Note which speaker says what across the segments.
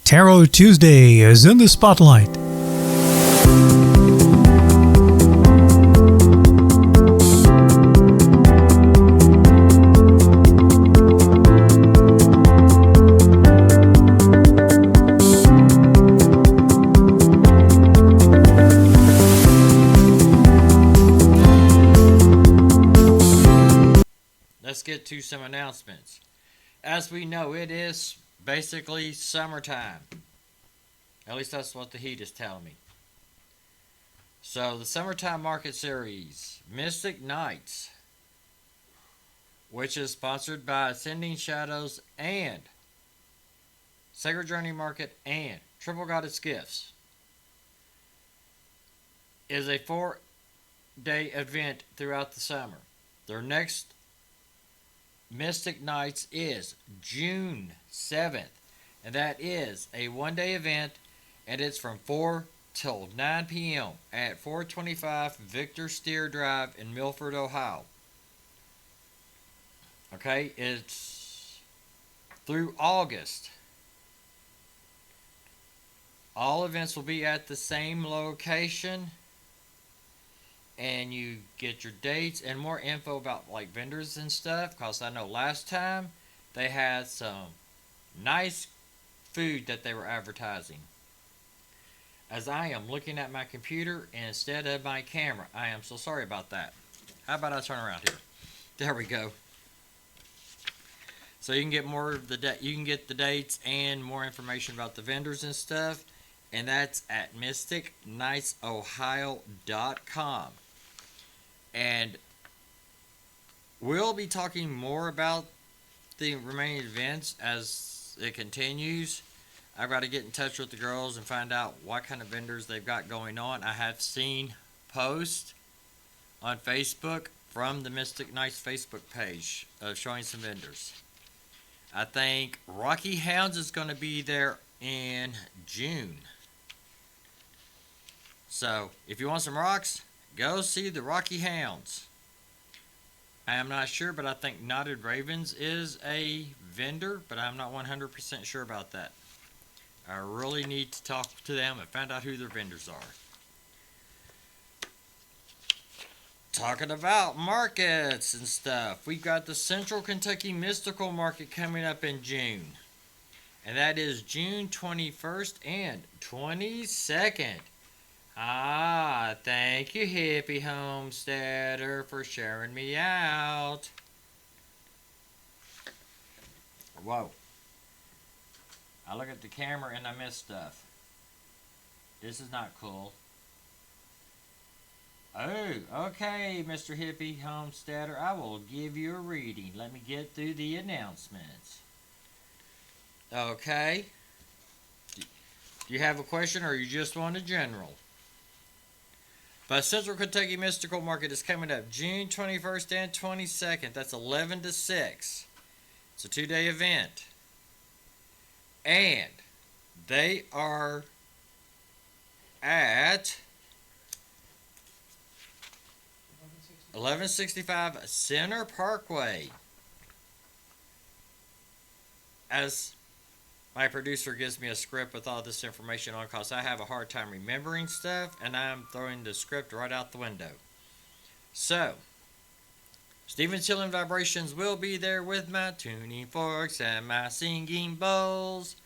Speaker 1: Tarot Tuesday is in the spotlight.
Speaker 2: Let's get to some announcements. As we know, it is basically summertime. At least that's what the heat is telling me. So the Summertime Market Series, Mystic Nights, which is sponsored by Ascending Shadows and Sacred Journey Market and Triple Goddess Gifts, is a 4-day event throughout the summer. Their next Mystic Nights is June 7th, and that is a 1-day event, and it's from 4 till 9 p.m. at 425 Victor Steer Drive in Milford, Ohio. Okay, it's through August. All events will be at the same location, and you get your dates and more info about like vendors and stuff, because I know last time they had some nice food that they were advertising. As I am looking at my computer instead of my camera, I am so sorry about that. How about I turn around here? There we go. So you can get more of you can get the dates and more information about the vendors and stuff, and that's at mysticnightsohio.com. And we'll be talking more about the remaining events as it continues. I've got to get in touch with the girls and find out what kind of vendors they've got going on. I have seen posts on Facebook from the Mystic Nights Facebook page showing some vendors. I think Rocky Hounds is going to be there in June. So if you want some rocks, go see the Rocky Hounds. I am not sure, but I think Knotted Ravens is a vendor, but I'm not 100% sure about that. I really need to talk to them and find out who their vendors are. Talking about markets and stuff, we've got the Central Kentucky Mystical Market coming up in June. And that is June 21st and 22nd. Thank you, Hippie Homesteader, for sharing me out. Whoa. I look at the camera and I miss stuff. This is not cool. Oh, okay, Mr. Hippie Homesteader. I will give you a reading. Let me get through the announcements. Okay. Do you have a question, or you just want a general? But Central Kentucky Mystical Market is coming up June 21st and 22nd. That's 11 to 6. It's a 2-day event. And they are at 1165 Center Parkway. As my producer gives me a script with all this information on, because I have a hard time remembering stuff, and I'm throwing the script right out the window. So, Stephen's Healing Vibrations will be there with my tuning forks and my singing bowls.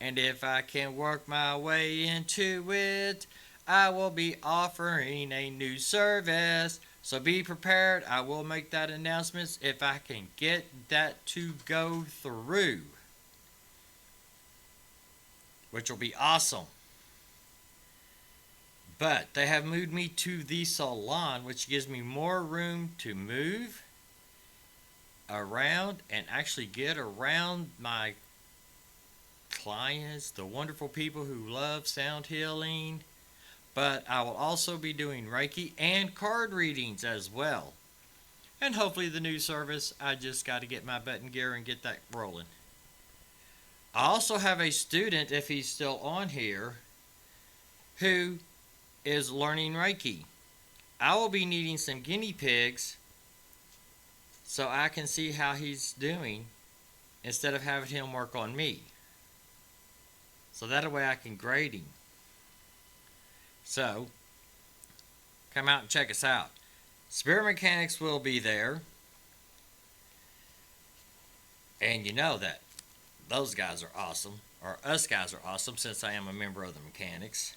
Speaker 2: And if I can work my way into it, I will be offering a new service. So be prepared. I will make that announcement if I can get that to go through, which will be awesome. But they have moved me to the salon, which gives me more room to move around and actually get around my clients, the wonderful people who love sound healing. But I will also be doing Reiki and card readings as well. And hopefully the new service, I just got to get my button gear and get that rolling. I also have a student, if he's still on here, who is learning Reiki. I will be needing some guinea pigs so I can see how he's doing instead of having him work on me. so that way I can grade him. So, come out and check us out. Spirit Mechanics will be there. And you know that those guys are awesome, or us guys are awesome since I am a member of the Mechanics.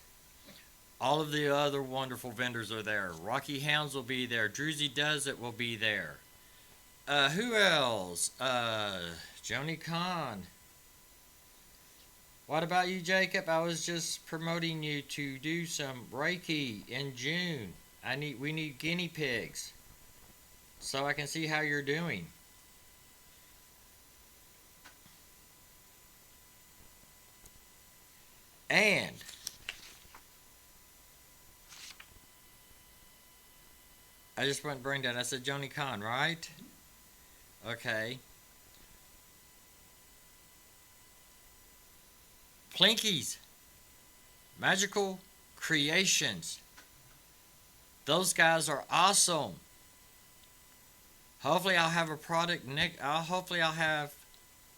Speaker 2: All of the other wonderful vendors are there. Rocky Hounds will be there. Druzy Does It will be there. Who else? Joni Khan. What about you, Jacob? I was just promoting you to do some Reiki in June. We need guinea pigs so I can see how you're doing. And I just went to bring that. I said Joni Khan, right? Okay. Plinkies. Magical Creations. Those guys are awesome. Hopefully I'll have a product hopefully I'll have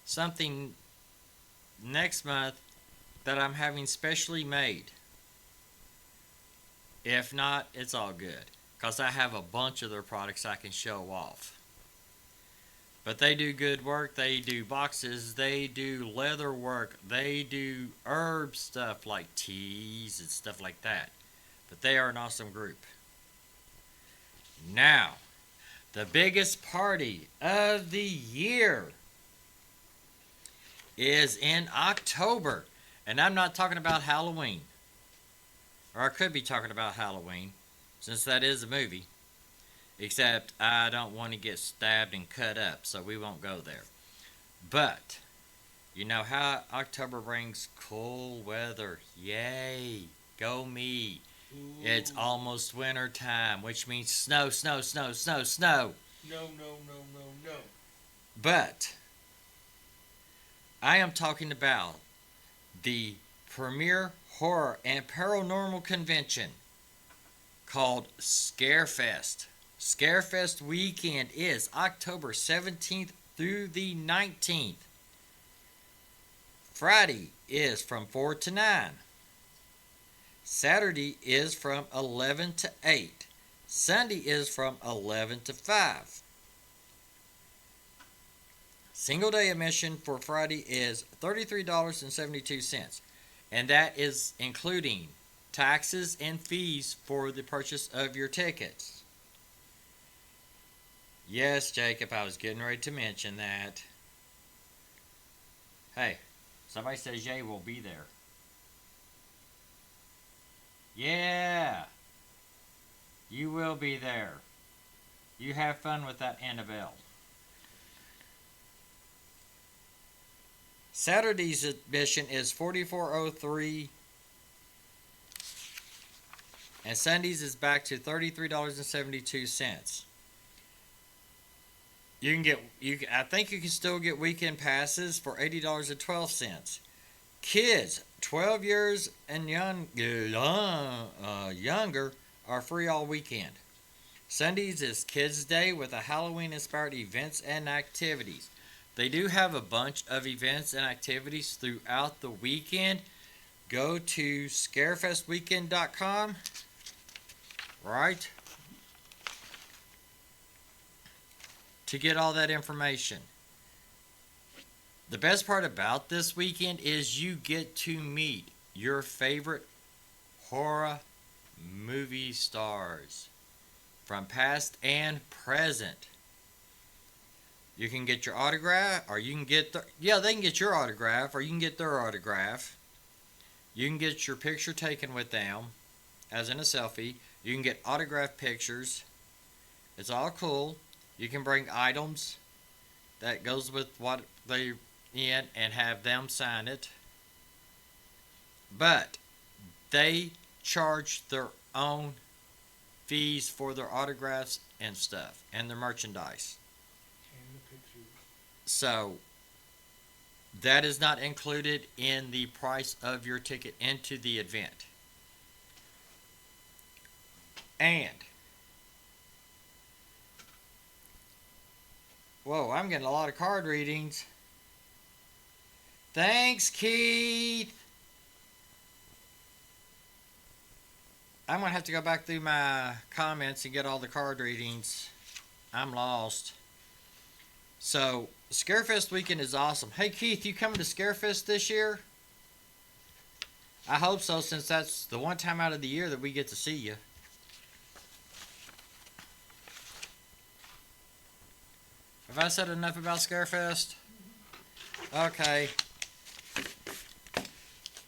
Speaker 2: something next month that I'm having specially made. If not, it's all good, because I have a bunch of their products I can show off. But they do good work. They do boxes. They do leather work. They do herb stuff like teas and stuff like that. But they are an awesome group. Now, the biggest party of the year is in October. And I'm not talking about Halloween. Or I could be talking about Halloween, since that is a movie. Except I don't want to get stabbed and cut up, so we won't go there. But, you know how October brings cool weather. Yay! Go me! Ooh. It's almost winter time, which means snow, snow, snow, snow, snow.
Speaker 3: No.
Speaker 2: But, I am talking about the premier horror and paranormal convention called Scarefest. Scarefest weekend is October 17th through the 19th. Friday is from 4 to 9. Saturday is from 11 to 8. Sunday is from 11 to 5. Single day admission for Friday is $33.72. And that is including taxes and fees for the purchase of your tickets. Yes, Jacob, I was getting ready to mention that. Hey, somebody says Jay will be there. Yeah, you will be there. You have fun with that Annabelle. Saturday's admission is $44.03, and Sunday's is back to $33.72. I think you can still get weekend passes for $80.12. Kids 12 years and younger are free all weekend. Sundays is Kids Day with a Halloween-inspired events and activities. They do have a bunch of events and activities throughout the weekend. Go to scarefestweekend.com, right, to get all that information. The best part about this weekend is you get to meet your favorite horror movie stars from past and present. You can get your autograph, or you can get they can get your autograph, or you can get their autograph. You can get your picture taken with them, as in a selfie. You can get autographed pictures. It's all cool. You can bring items that goes with what they in and have them sign it. But they charge their own fees for their autographs and stuff, and their merchandise. So that is not included in the price of your ticket into the event. And whoa, I'm getting a lot of card readings. Thanks, Keith. I'm gonna have to go back through my comments and get all the card readings. I'm lost. So Scarefest weekend is awesome. Hey Keith, you coming to Scarefest this year? I hope so, since that's the one time out of the year that we get to see you. Have I said enough about Scarefest? Okay.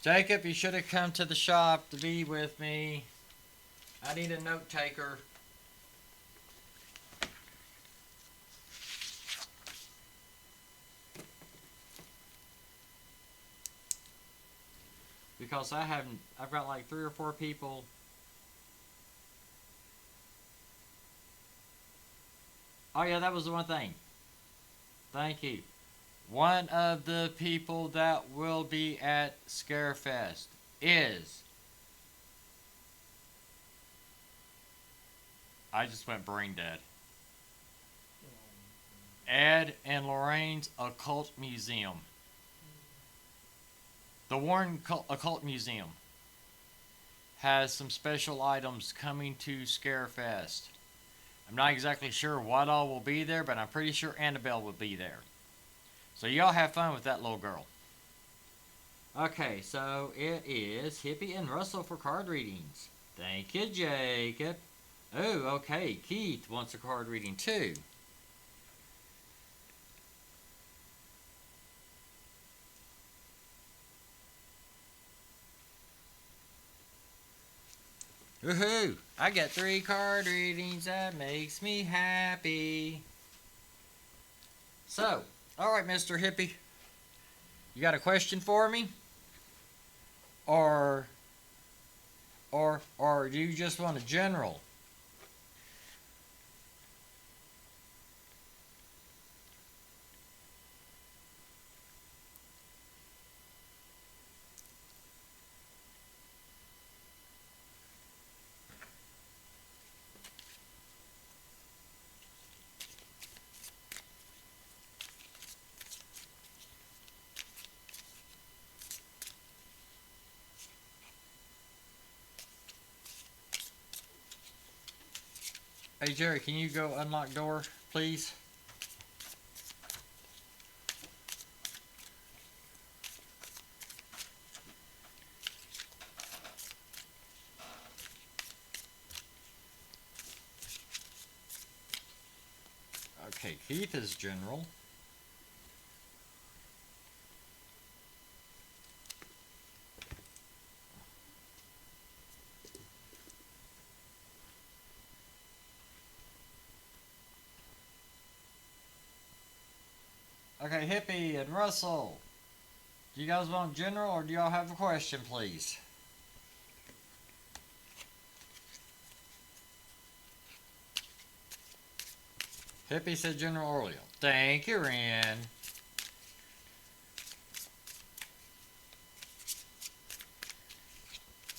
Speaker 2: Jacob, you should have come to the shop to be with me. I need a note taker. Because I've got like 3 or 4 people. Oh yeah, that was the one thing. Thank you. One of the people that will be at Scarefest is... I just went brain dead. Ed and Lorraine's Occult Museum. The Warren Occult Museum has some special items coming to Scarefest. I'm not exactly sure what all will be there, but I'm pretty sure Annabelle will be there. So y'all have fun with that little girl. Okay, so it is Hippie and Russell for card readings. Thank you, Jacob. Oh, okay, Keith wants a card reading too. Woohoo! I got 3 card readings. That makes me happy. So, alright, Mr. Hippie. You got a question for me? Or do you just want a general? Hey Jerry, can you go unlock door, please? Okay, Keith is general. Okay, Hippie and Russell. Do you guys want general or do y'all have a question, please? Hippie said General Orleans. Thank you, Ren.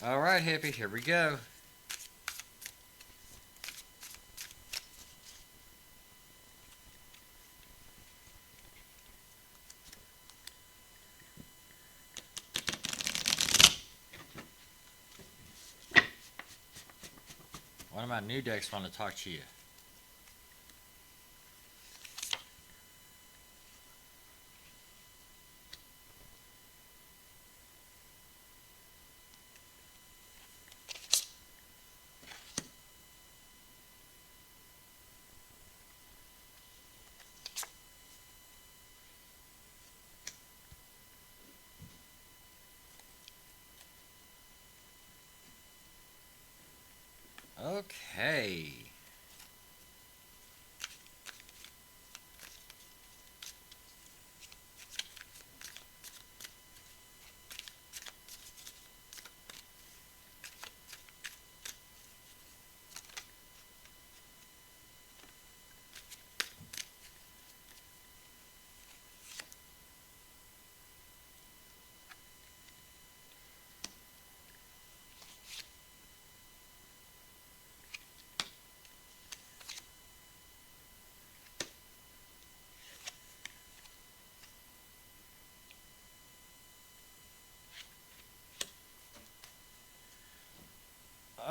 Speaker 2: Alright, Hippie, here we go. One of my new decks want to talk to you. Okay.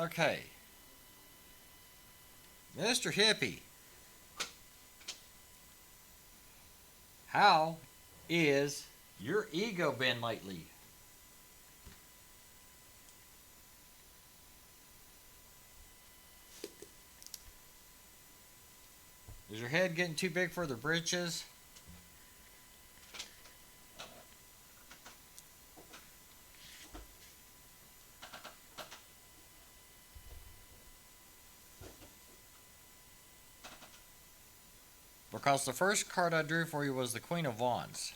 Speaker 2: Okay. Mr. Hippie, how is your ego been lately? Is your head getting too big for the britches? Because the first card I drew for you was the Queen of Wands.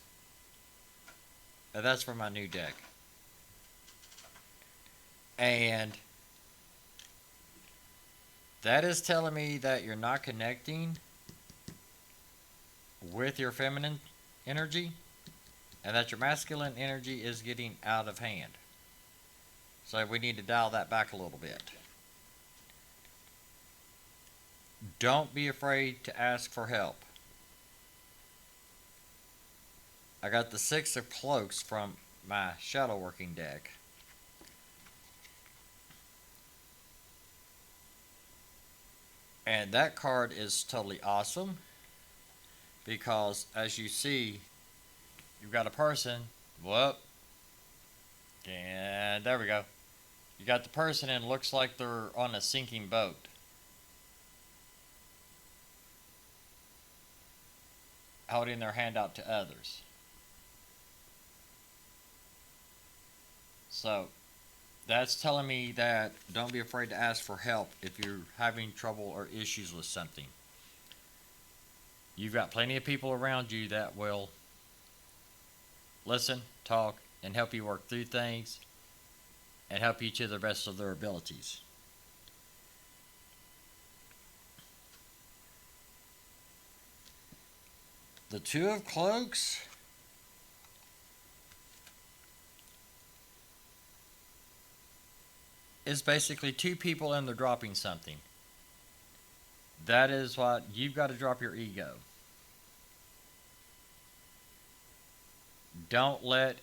Speaker 2: And that's for my new deck. And that is telling me that you're not connecting with your feminine energy and that your masculine energy is getting out of hand. So we need to dial that back a little bit. Don't be afraid to ask for help. I got the Six of Cloaks from my shadow working deck. And that card is totally awesome because as you see, you've got a person, whoop, and there we go. You got the person and it looks like they're on a sinking boat. Holding their hand out to others. So that's telling me that don't be afraid to ask for help if you're having trouble or issues with something. You've got plenty of people around you that will listen, talk, and help you work through things and help you to the best of their abilities. The Two of Cloaks is basically two people and they're dropping something. That is what you've got to drop your ego. Don't let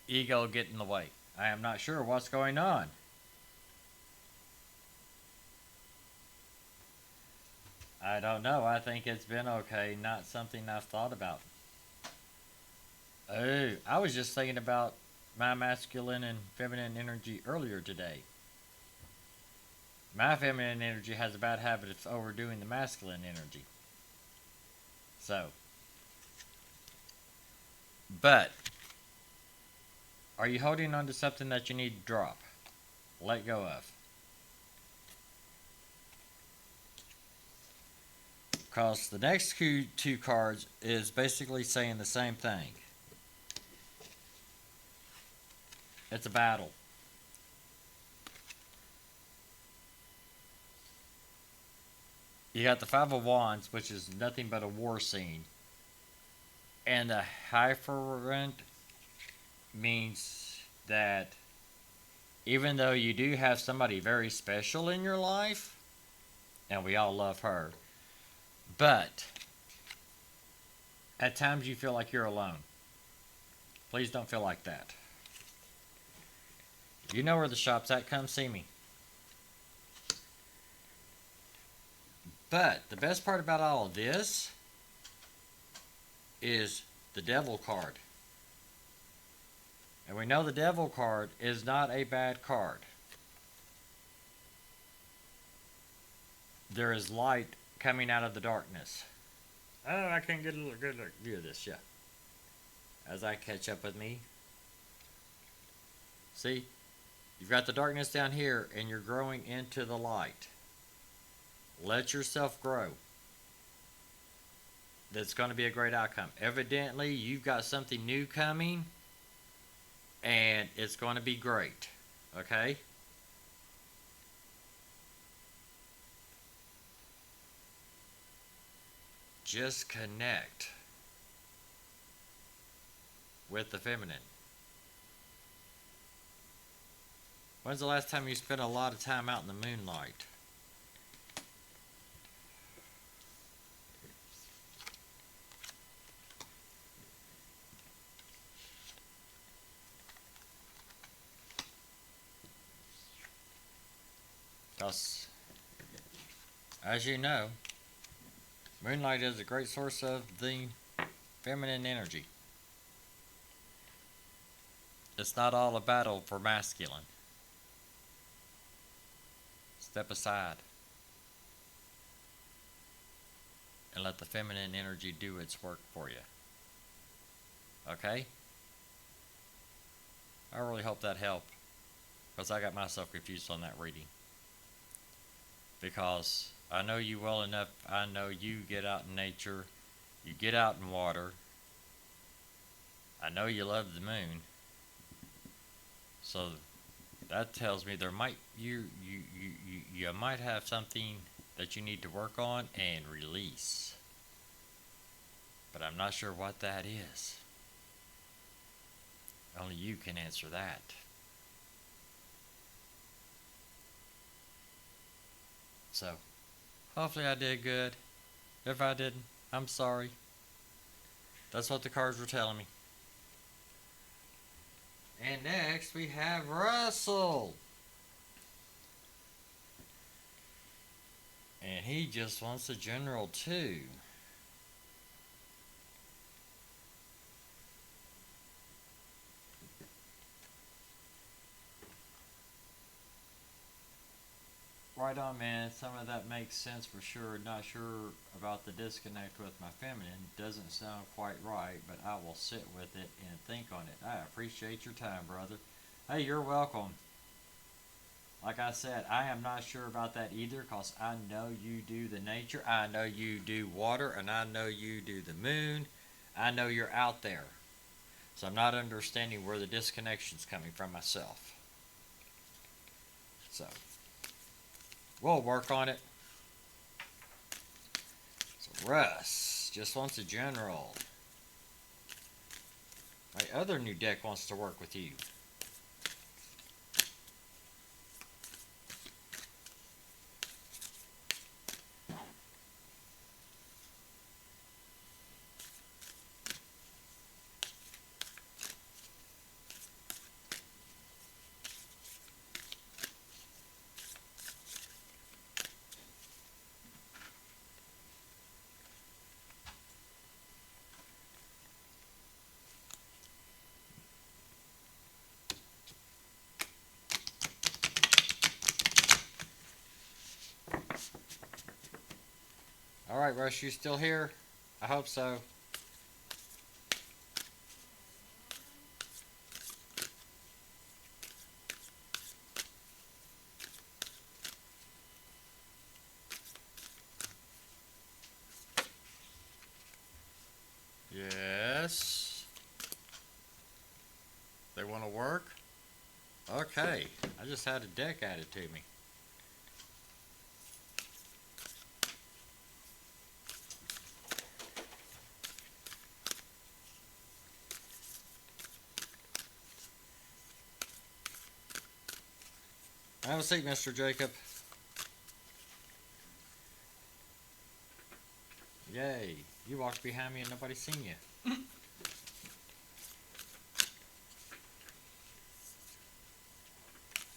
Speaker 2: ego get in the way. I am not sure what's going on. I don't know. I think it's been okay. Not something I've thought about. Oh, I was just thinking about my masculine and feminine energy earlier today. My feminine energy has a bad habit of overdoing the masculine energy. So, but are you holding on to something that you need to drop? Let go of. Because the next two cards is basically saying the same thing. It's a battle. You got the Five of Wands, which is nothing but a war scene. And the Hierophant means that even though you do have somebody very special in your life, and we all love her, but at times you feel like you're alone. Please don't feel like that. You know where the shop's at, come see me. But the best part about all of this is the Devil card. And we know the Devil card is not a bad card. There is light coming out of the darkness. Oh, I can get a little good view of this, yeah. As I catch up with me. See? You've got the darkness down here and you're growing into the light. Let yourself grow. That's going to be a great outcome. Evidently, you've got something new coming and it's going to be great. Okay? Just connect with the feminine. When's the last time you spent a lot of time out in the moonlight? Because, as you know, moonlight is a great source of the feminine energy. It's not all a battle for masculine. Step aside and let the feminine energy do its work for you. Okay? I really hope that helped, because I got myself confused on that reading. Because I know you well enough. I know you get out in nature, you get out in water. I know you love the moon. So that tells me there might you might have something that you need to work on and release. But I'm not sure what that is. Only you can answer that. So, hopefully I did good. If I didn't, I'm sorry. That's what the cards were telling me. And next we have Russell. And he just wants a general too. Right on, man. Some of that makes sense for sure. Not sure about the disconnect with my feminine. Doesn't sound quite right, but I will sit with it and think on it. I appreciate your time, brother. Hey, you're welcome. Like I said, I am not sure about that either, because I know you do the nature. I know you do water, and I know you do the moon. I know you're out there. So I'm not understanding where the disconnection's coming from myself. So we'll work on it. So Russ just wants a general. My other new deck wants to work with you. Alright, Russ, you still here? I hope so. Yes. They want to work? Okay. I just had a deck added to me. Have a seat, Mr. Jacob. Yay. You walked behind me and nobody seen you.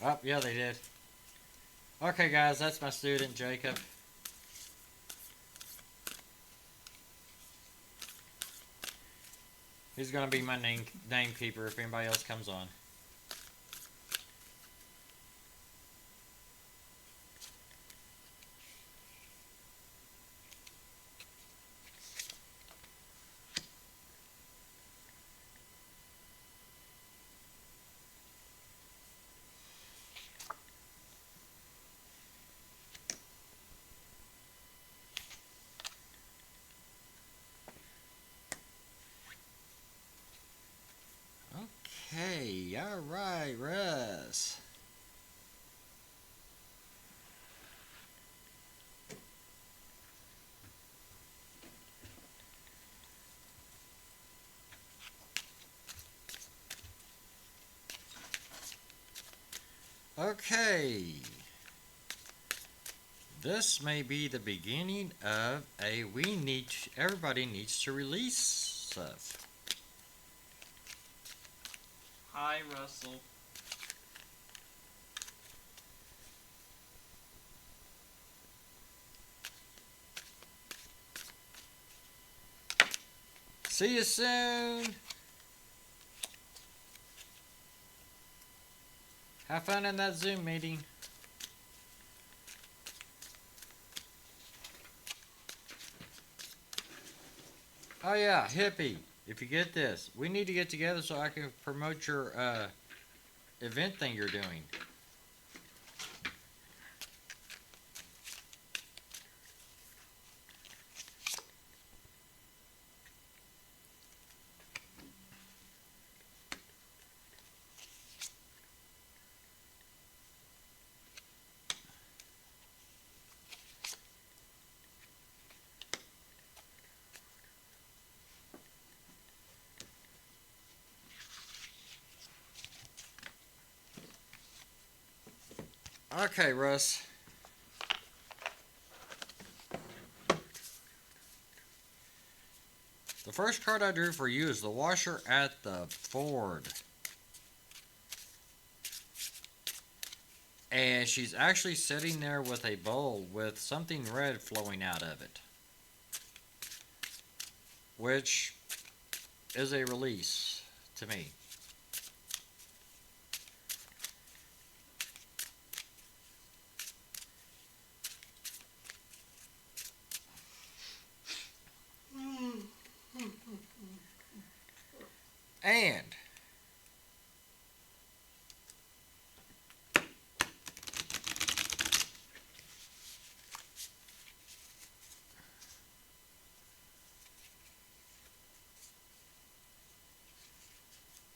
Speaker 2: Oh, yeah, they did. Okay, guys, that's my student, Jacob. He's going to be my name keeper if anybody else comes on. Okay, alright, Russ. Okay. This may be the beginning of everybody needs to release stuff.
Speaker 3: Hi, Russell.
Speaker 2: See you soon. Have fun in that Zoom meeting. Oh yeah, hippie. If you get this, we need to get together so I can promote your event thing you're doing. Okay, Russ. The first card I drew for you is the washer at the Ford. And she's actually sitting there with a bowl with something red flowing out of it, which is a release to me. And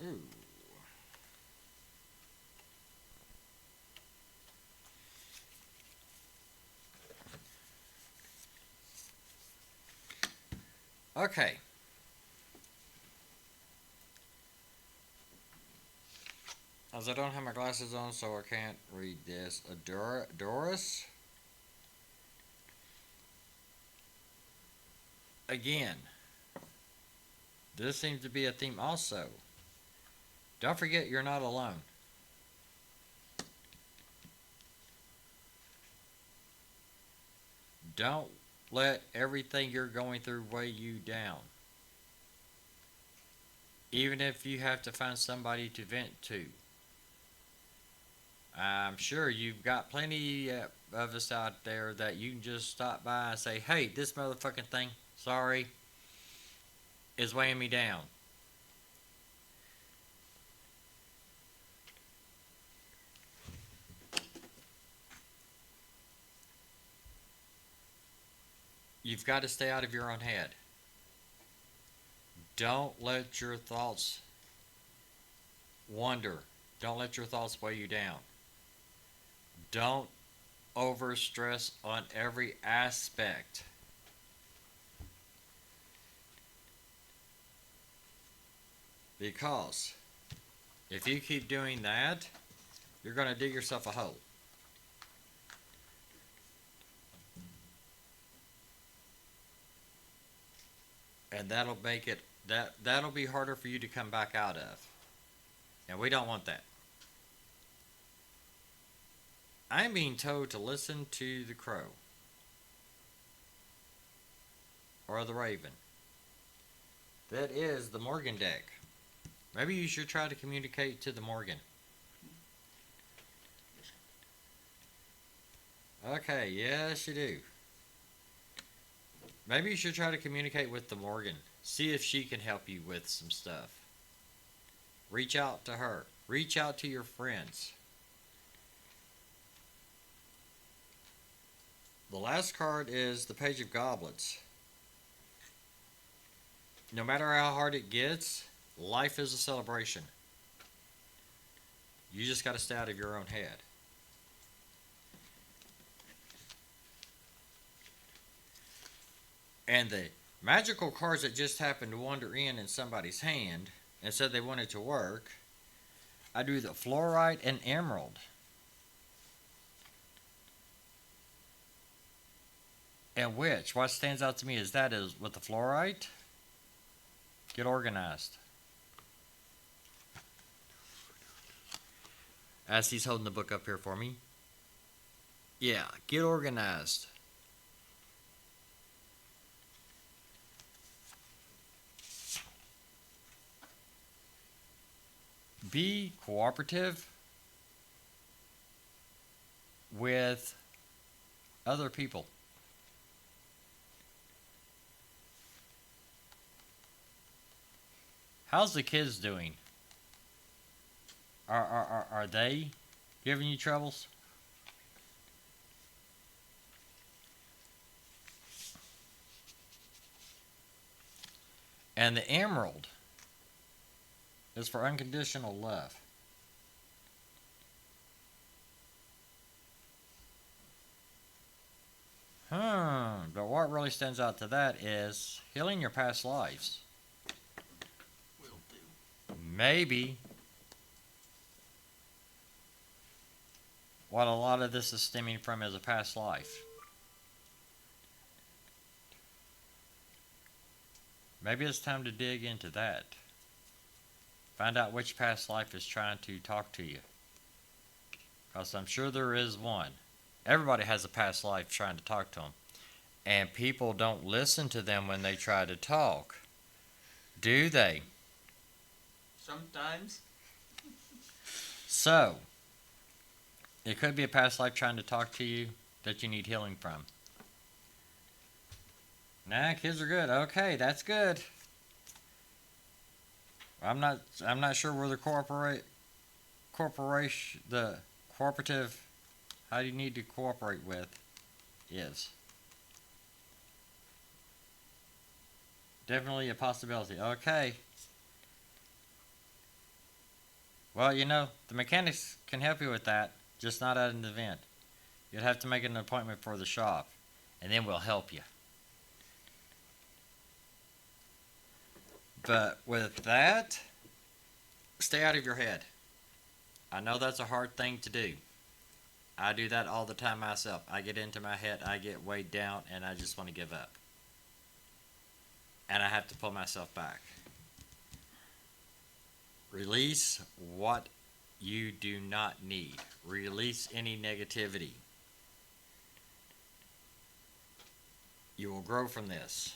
Speaker 2: ooh. Okay. As I don't have my glasses on, so I can't read this. Doris. Again, this seems to be a theme also. Don't forget you're not alone. Don't let everything you're going through weigh you down. Even if you have to find somebody to vent to. I'm sure you've got plenty of us out there that you can just stop by and say, hey, this motherfucking thing, sorry, is weighing me down. You've got to stay out of your own head. Don't let your thoughts wander. Don't let your thoughts weigh you down. Don't overstress on every aspect. Because if you keep doing that, you're going to dig yourself a hole. And that'll make it that'll be harder for you to come back out of. And we don't want that. I'm being told to listen to the crow. Or the raven. That is the Morgan deck. Maybe you should try to communicate to the Morgan. Okay, yes you do. Maybe you should try to communicate with the Morgan. See if she can help you with some stuff. Reach out to her. Reach out to your friends. The last card is the Page of Goblets. No matter how hard it gets, life is a celebration. You just got to stay out of your own head. And the magical cards that just happened to wander in somebody's hand and said they wanted to work, I drew the fluorite and emerald. And what stands out to me is that is with the fluorite, get organized. As he's holding the book up here for me. Yeah, get organized. Be cooperative with other people. How's the kids doing? Are they giving you troubles? And the emerald is for unconditional love. But what really stands out to that is healing your past lives.
Speaker 3: Will do.
Speaker 2: Maybe what a lot of this is stemming from is a past life. Maybe it's time to dig into that. Find out which past life is trying to talk to you. Because I'm sure there is one. Everybody has a past life trying to talk to them. And people don't listen to them when they try to talk. Do they?
Speaker 3: Sometimes.
Speaker 2: So, it could be a past life trying to talk to you that you need healing from. Nah, kids are good. Okay, that's good. I'm not sure where the cooperative how you need to cooperate with is. Definitely a possibility. Okay. Well, the mechanics can help you with that, just not at an event. You'd have to make an appointment for the shop, and then we'll help you. But with that, stay out of your head. I know that's a hard thing to do. I do that all the time myself. I get into my head, I get weighed down, and I just want to give up. And I have to pull myself back. Release what you do not need. Release any negativity. You will grow from this.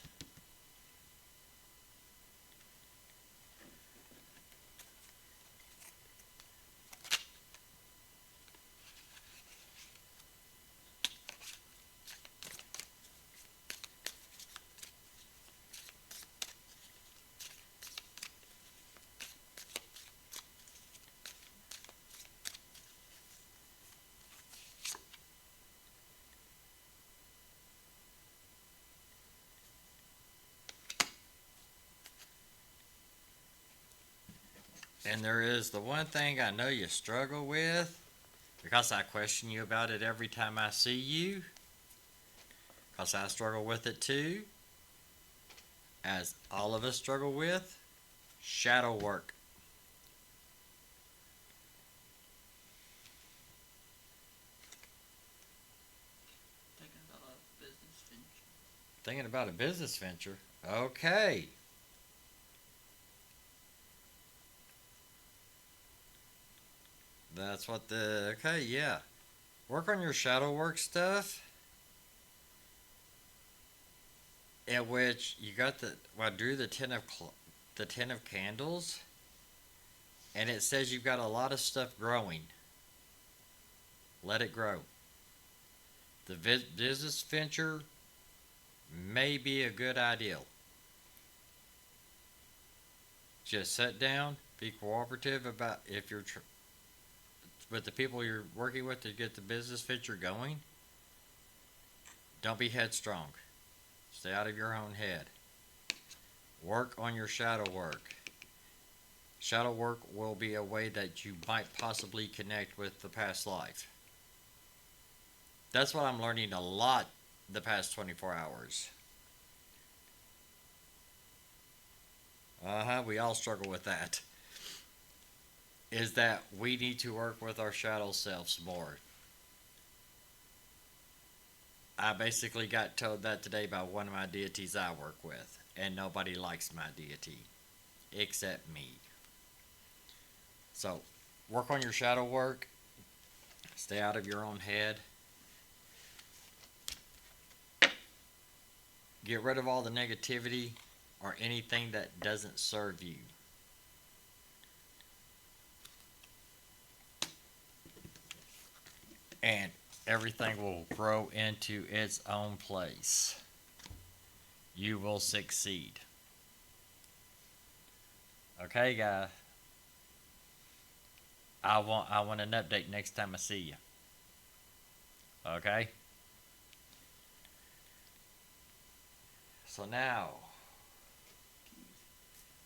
Speaker 2: And there is the one thing I know you struggle with, because I question you about it every time I see you, because I struggle with it too, as all of us struggle with, shadow work.
Speaker 3: Thinking about a business venture.
Speaker 2: Thinking about a business venture? Okay. That's what okay, yeah. Work on your shadow work stuff. In which you got I drew the 10 of candles. And it says you've got a lot of stuff growing. Let it grow. The business venture may be a good idea. Just sit down, be cooperative about if you're with the people you're working with to get the business venture going. Don't be headstrong. Stay out of your own head. Work on your shadow work. Shadow work will be a way that you might possibly connect with the past life. That's what I'm learning a lot the past 24 hours. We all struggle with that. Is that we need to work with our shadow selves more. I basically got told that today by one of my deities I work with, and nobody likes my deity except me. So, work on your shadow work. Stay out of your own head. Get rid of all the negativity or anything that doesn't serve you. and everything will grow into its own place. You will succeed. Okay, guys. I want an update next time I see you. Okay? So now,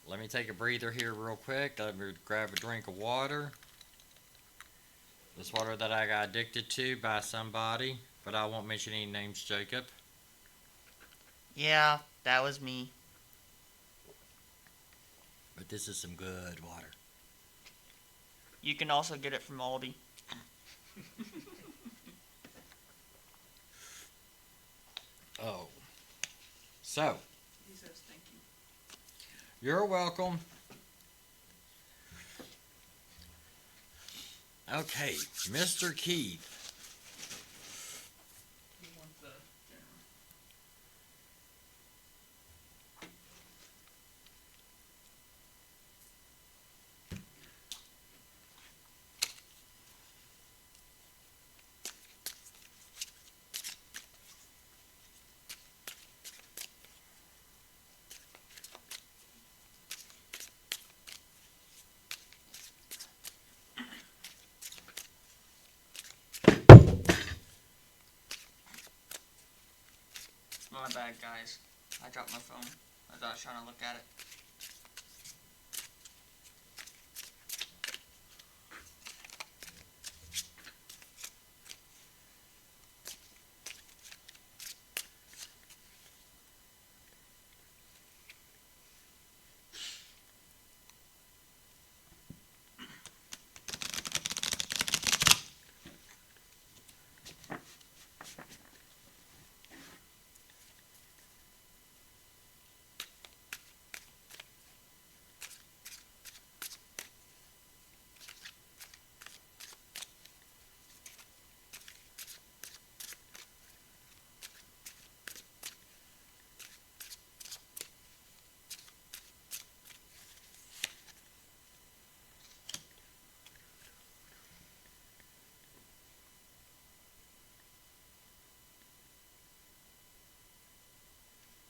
Speaker 2: let me take a breather here real quick. Let me grab a drink of water. This water that I got addicted to by somebody, but I won't mention any names, Jacob.
Speaker 3: Yeah, that was me.
Speaker 2: But this is some good water.
Speaker 3: You can also get it from Aldi.
Speaker 2: Oh. So,
Speaker 3: He says thank you.
Speaker 2: you're welcome. Okay, Mr. Keith.
Speaker 3: You want the general? My bad, guys. I dropped my phone. I was trying to look at it.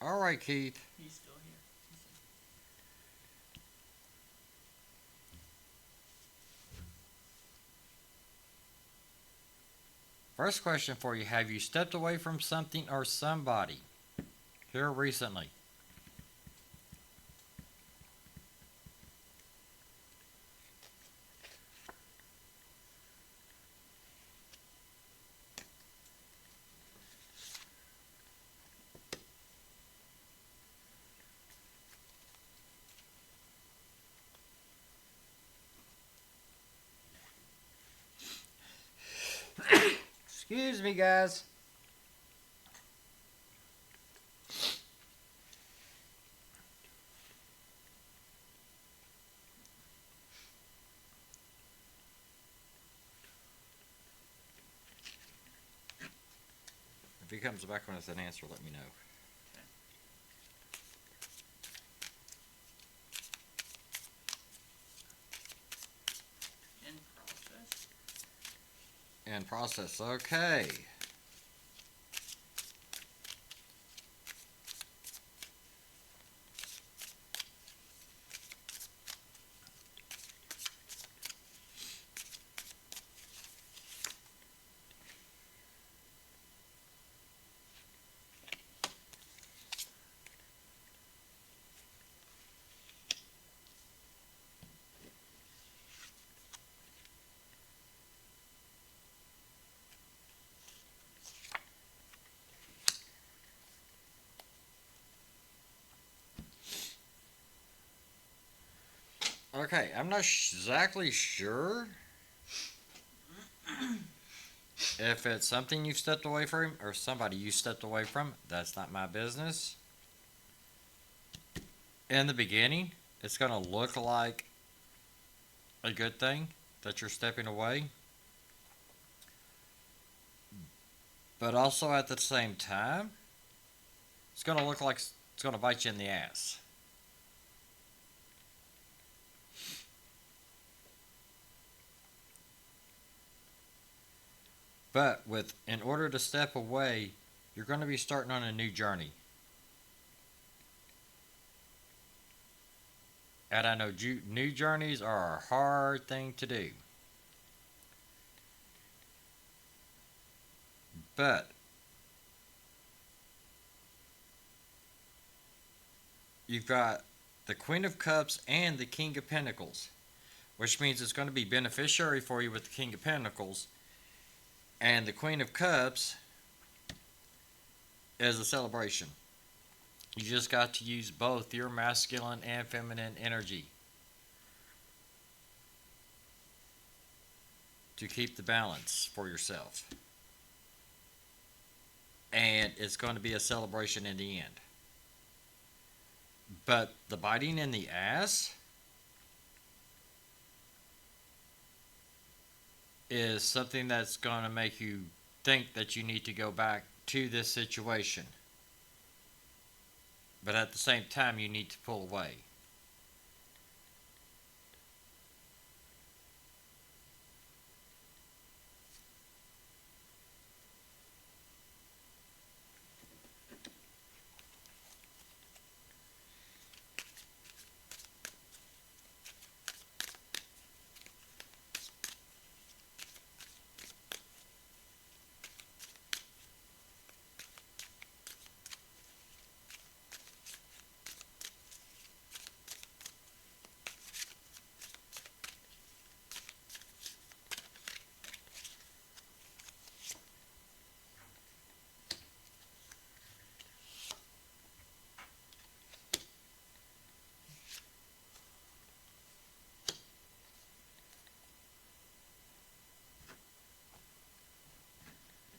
Speaker 2: All right, Keith.
Speaker 3: He's still here.
Speaker 2: First question for you. Have you stepped away from something or somebody here recently? Excuse me, guys. If he comes back with an answer, let me know.
Speaker 3: In process.
Speaker 2: In process. Okay. Okay, I'm not exactly sure if it's something you've stepped away from or somebody you stepped away from. That's not my business. In the beginning, it's going to look like a good thing that you're stepping away. But also at the same time, it's going to look like it's going to bite you in the ass. But in order to step away, you're going to be starting on a new journey. And I know new journeys are a hard thing to do. But you've got the Queen of Cups and the King of Pentacles, which means it's going to be beneficiary for you with the King of Pentacles. And the Queen of Cups is a celebration. You just got to use both your masculine and feminine energy to keep the balance for yourself. And it's going to be a celebration in the end. But the biting in the ass is something that's going to make you think that you need to go back to this situation. But at the same time, you need to pull away.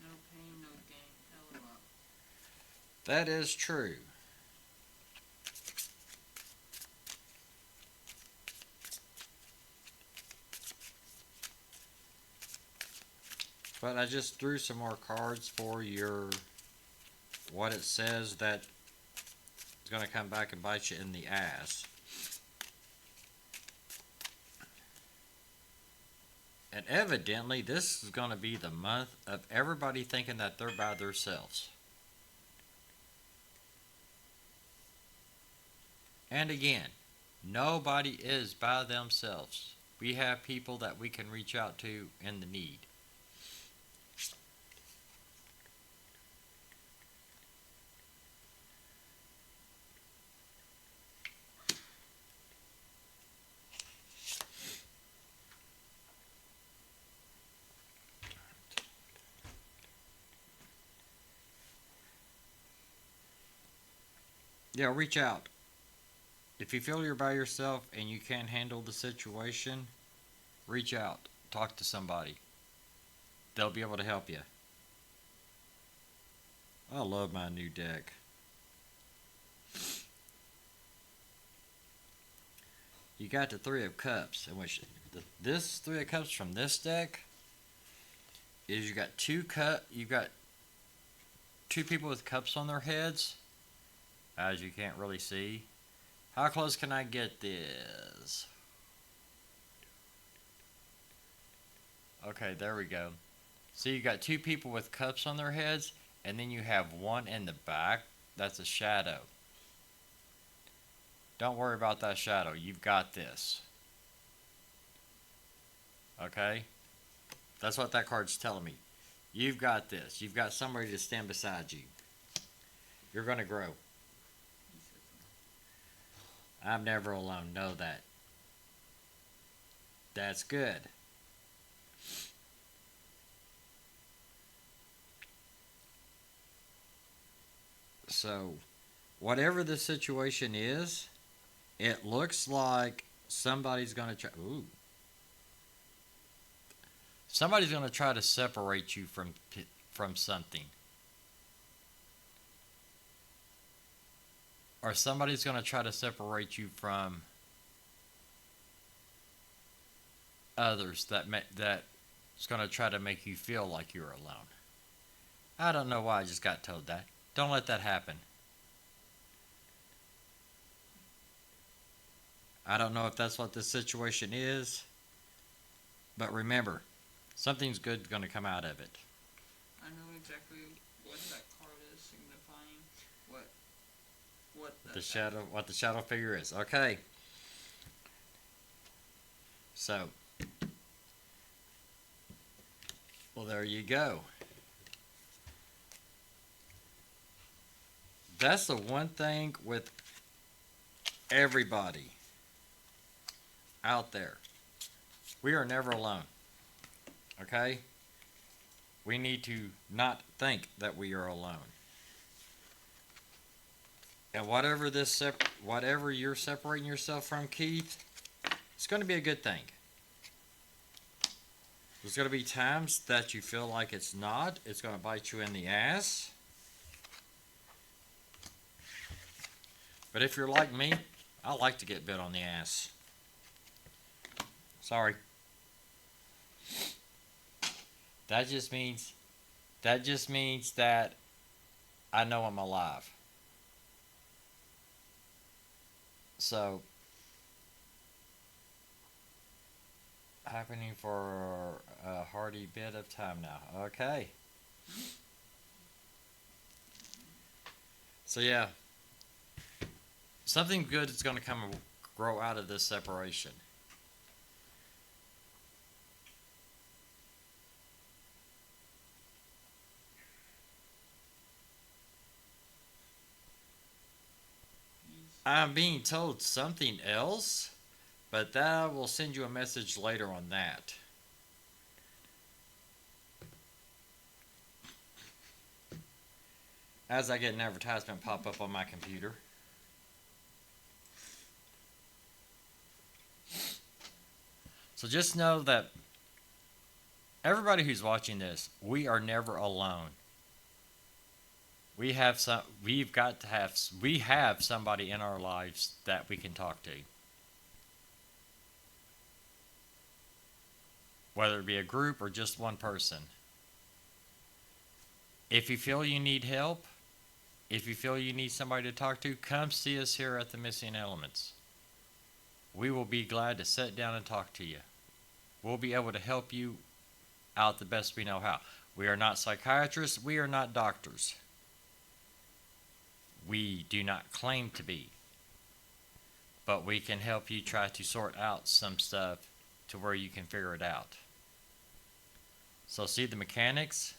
Speaker 3: No pain, no gain. LOL.
Speaker 2: That is true. But I just threw some more cards for your what it says that is going to come back and bite you in the ass. And evidently, this is going to be the month of everybody thinking that they're by themselves. And again, nobody is by themselves. We have people that we can reach out to in the need. Yeah, reach out. If you feel you're by yourself and you can't handle the situation, reach out. Talk to somebody. They'll be able to help you. I love my new deck. You got the Three of Cups, in which this Three of Cups from this deck is you got two people with cups on their heads, as you can't really see. How close can I get this? Okay, there we go. So you got two people with cups on their heads, and then you have one in the back that's a shadow. Don't worry about that shadow. You've got this. Okay? That's what that card's telling me. You've got this. You've got somebody to stand beside you. You're going to grow. I'm never alone. Know that. That's good. So, whatever the situation is, it looks like somebody's going to try. Ooh. Somebody's going to try to separate you from something. Or somebody's going to try to separate you from others that's going to try to make you feel like you're alone. I don't know why I just got told that. Don't let that happen. I don't know if that's what this situation is, but remember, something's good going to come out of it.
Speaker 3: I know exactly what that card is signifying. What
Speaker 2: What the shadow figure is. Okay. So, well, there you go. That's the one thing with everybody out there. We are never alone. Okay? We need to not think that we are alone. And whatever you're separating yourself from, Keith, it's going to be a good thing. There's going to be times that you feel like it's not. It's going to bite you in the ass. But if you're like me, I like to get bit on the ass. Sorry. That just means that I know I'm alive. So, happening for a hearty bit of time now. Okay. So yeah, something good is going to come and grow out of this separation. I'm being told something else, but I will send you a message later on that. As I get an advertisement pop up on my computer. So just know that everybody who's watching this, we are never alone. We have somebody in our lives that we can talk to. Whether it be a group or just one person. If you feel you need help, if you feel you need somebody to talk to, come see us here at the Missing Elements. We will be glad to sit down and talk to you. We'll be able to help you out the best we know how. We are not psychiatrists. We are not doctors. We do not claim to be. But we can help you try to sort out some stuff to where you can figure it out. So see the mechanics?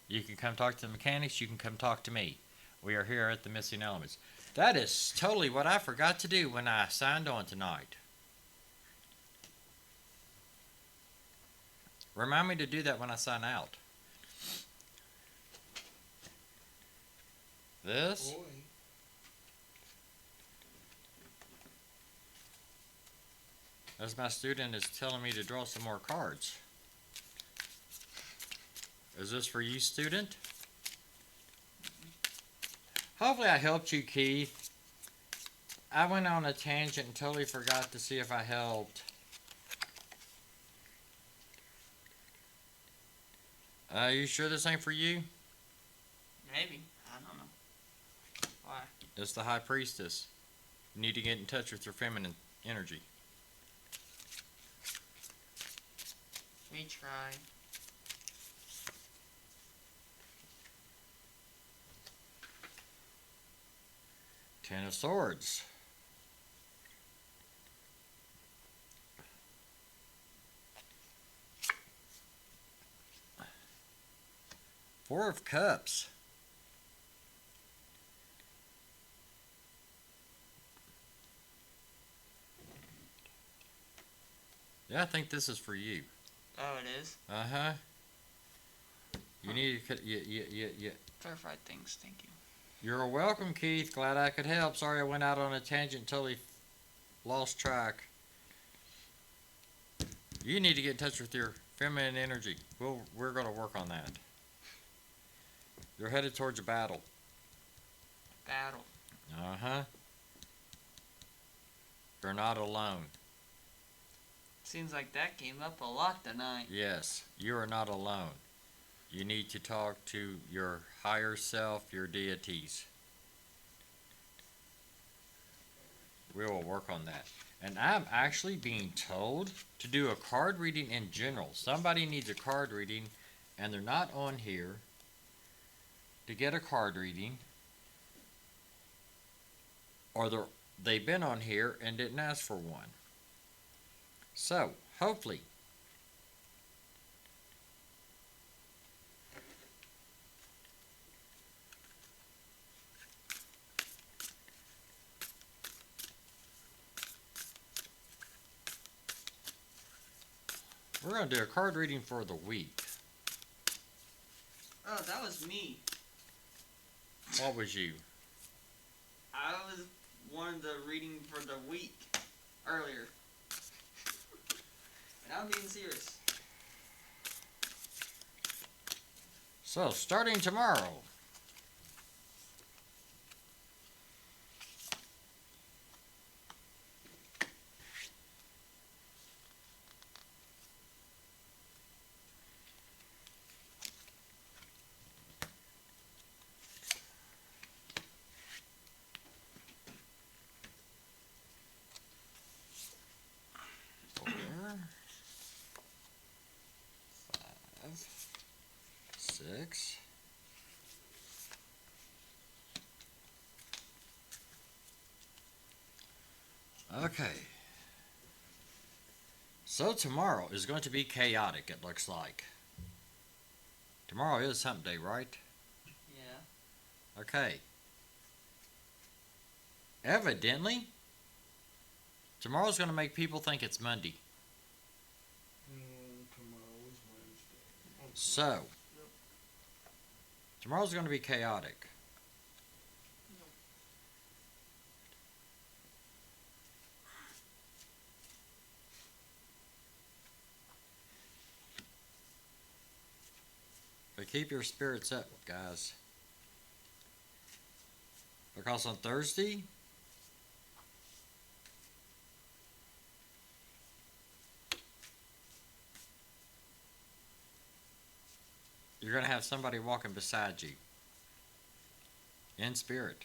Speaker 2: You can come talk to the mechanics. You can come talk to me. We are here at the Missing Elements. That is totally what I forgot to do when I signed on tonight. Remind me to do that when I sign out. This.
Speaker 4: Boy.
Speaker 2: As my student is telling me to draw some more cards. Is this for you, student? Hopefully I helped you, Keith. I went on a tangent and totally forgot to see if I helped. You sure this ain't for you?
Speaker 3: Maybe. I don't know. Why?
Speaker 2: It's the High Priestess. You need to get in touch with your feminine energy.
Speaker 3: We try.
Speaker 2: Ten of Swords. Four of Cups. Yeah, I think this is for you.
Speaker 3: Oh, it is?
Speaker 2: Uh-huh. You need to... Yeah.
Speaker 3: Clarified things, thank you.
Speaker 2: You're welcome, Keith. Glad I could help. Sorry I went out on a tangent, totally lost track. You need to get in touch with your feminine energy. We're going to work on that. You're headed towards a battle.
Speaker 3: Battle.
Speaker 2: Uh-huh. You're not alone.
Speaker 3: Seems like that came up a lot tonight.
Speaker 2: Yes, you are not alone. You need to talk to your higher self, your deities. We will work on that. And I'm actually being told to do a card reading in general. Somebody needs a card reading, and they're not on here to get a card reading, or they've been on here and didn't ask for one. So, hopefully, we're going to do a card reading for the week.
Speaker 3: Oh, that was me.
Speaker 2: What was you?
Speaker 3: I was wanting the reading for the week earlier. And I'm being serious.
Speaker 2: So, starting tomorrow, six. Okay. So tomorrow is going to be chaotic, it looks like. Tomorrow is hump day, right?
Speaker 3: Yeah.
Speaker 2: Okay. Evidently, tomorrow's going to make people think it's Monday.
Speaker 4: Tomorrow is Wednesday.
Speaker 2: So, tomorrow's going to be chaotic. But keep your spirits up, guys. Because on Thursday, you're going to have somebody walking beside you in spirit.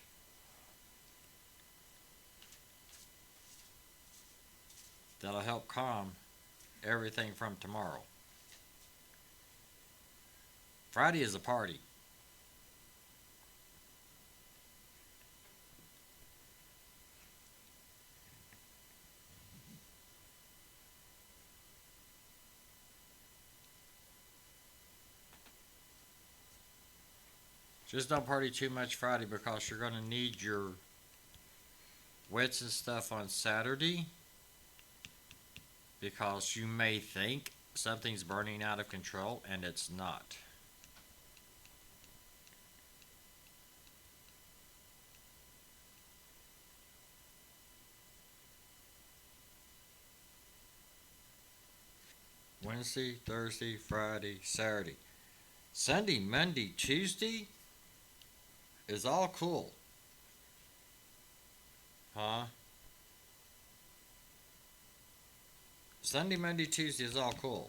Speaker 2: That'll help calm everything from tomorrow. Friday is a party. Just don't party too much Friday because you're going to need your wits and stuff on Saturday, because you may think something's burning out of control and it's not. Wednesday, Thursday, Friday, Saturday. Sunday, Monday, Tuesday is all cool. Huh? Sunday, Monday, Tuesday is all cool.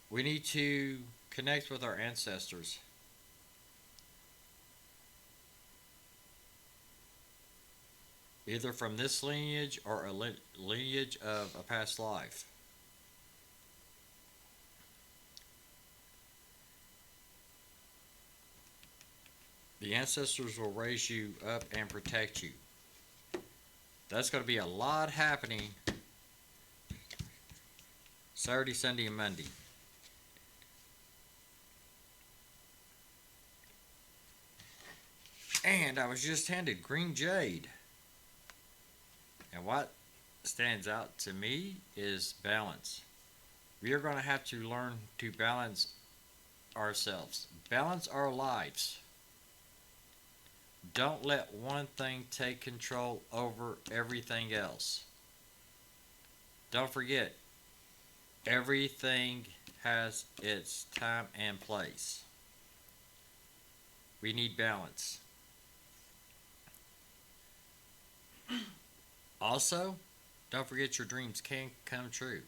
Speaker 2: We need to connect with our ancestors. Either from this lineage or a lineage of a past life. The ancestors will raise you up and protect you. That's going to be a lot happening Saturday, Sunday, and Monday. And I was just handed green jade. And what stands out to me is balance. We are going to have to learn to balance ourselves, balance our lives. Don't let one thing take control over everything else. Don't forget, everything has its time and place. We need balance. Also, don't forget your dreams can come true.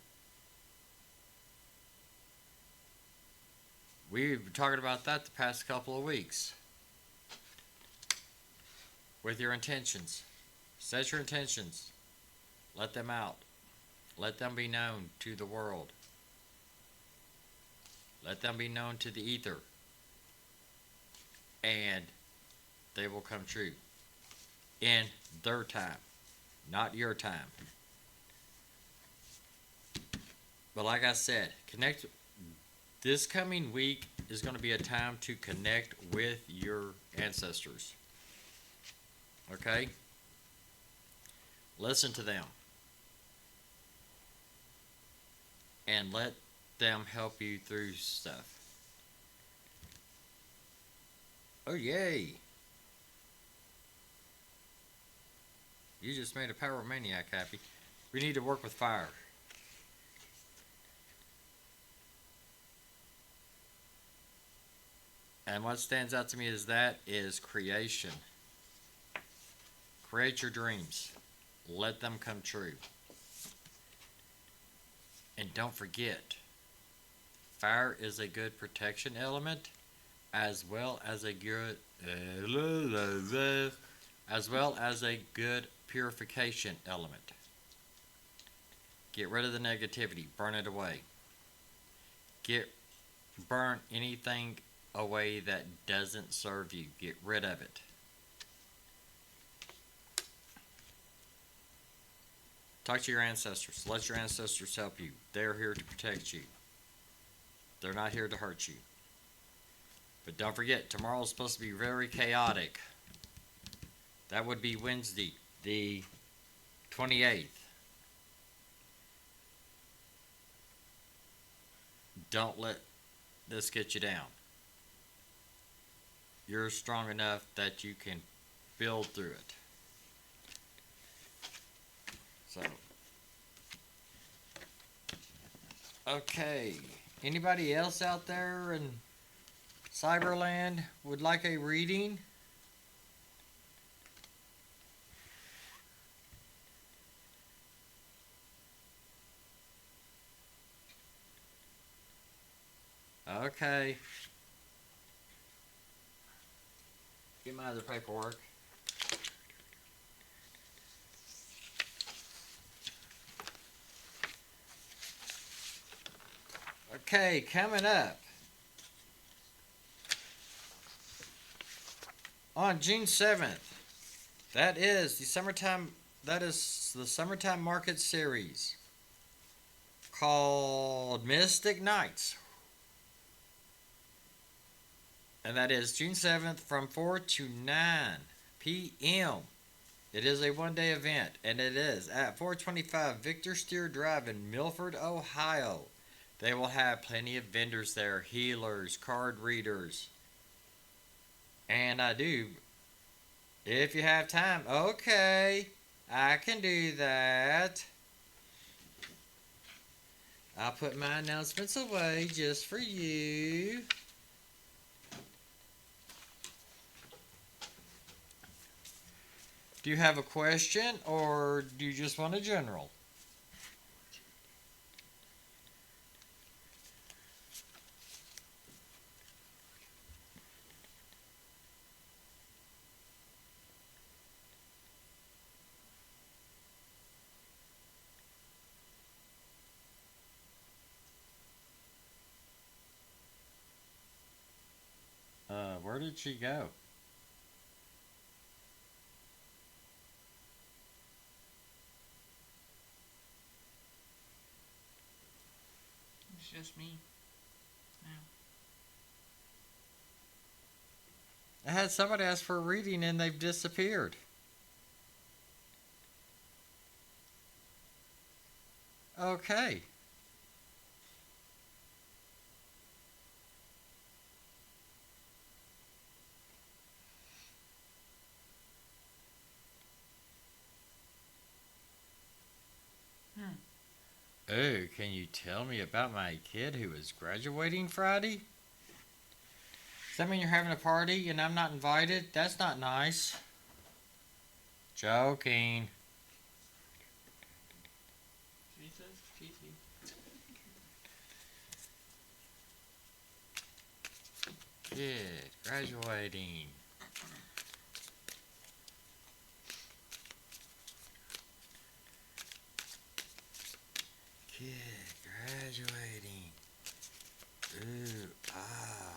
Speaker 2: We've been talking about that the past couple of weeks. With your intentions. Set your intentions. Let them out. Let them be known to the world. Let them be known to the ether. And they will come true. In their time. Not your time. But like I said, connect. This coming week is going to be a time to connect with your ancestors. Okay? Listen to them. And let them help you through stuff. Oh, yay! You just made a pyromaniac happy. We need to work with fire. And what stands out to me is creation. Create your dreams. Let them come true. And don't forget, fire is a good protection element as well as a good purification element. Get rid of the negativity, burn it away. Burn anything away that doesn't serve you. Get rid of it. Talk to your ancestors. Let your ancestors help you. They're here to protect you. They're not here to hurt you. But don't forget, tomorrow's supposed to be very chaotic. That would be Wednesday, the 28th. Don't let this get you down. You're strong enough that you can build through it. So, okay. Anybody else out there in Cyberland would like a reading? Okay. Get my other paperwork. Okay, coming up on June 7th, that is the summertime market series called Mystic Nights. And that is June 7th from 4 to 9 p.m. It is a one-day event, and it is at 425 Victor Steer Drive in Milford, Ohio. They will have plenty of vendors there, healers, card readers. And if you have time, okay, I can do that. I'll put my announcements away just for you. Do you have a question, or do you just want a general? Where did she go?
Speaker 3: It's just me.
Speaker 2: I had somebody ask for a reading and they've disappeared. Okay. Oh, can you tell me about my kid who is graduating Friday? Does that mean you're having a party and I'm not invited? That's not nice. Joking.
Speaker 3: Jesus, cheesy.
Speaker 2: Kid graduating. Kid graduating. Ooh, ah.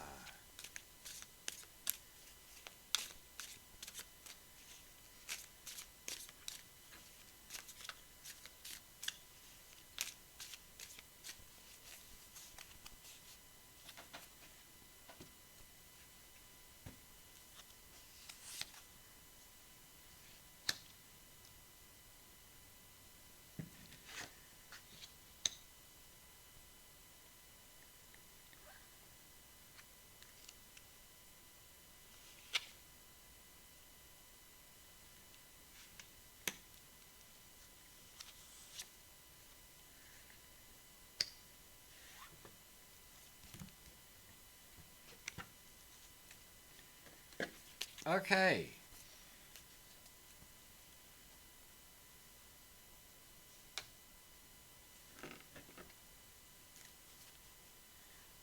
Speaker 2: Okay.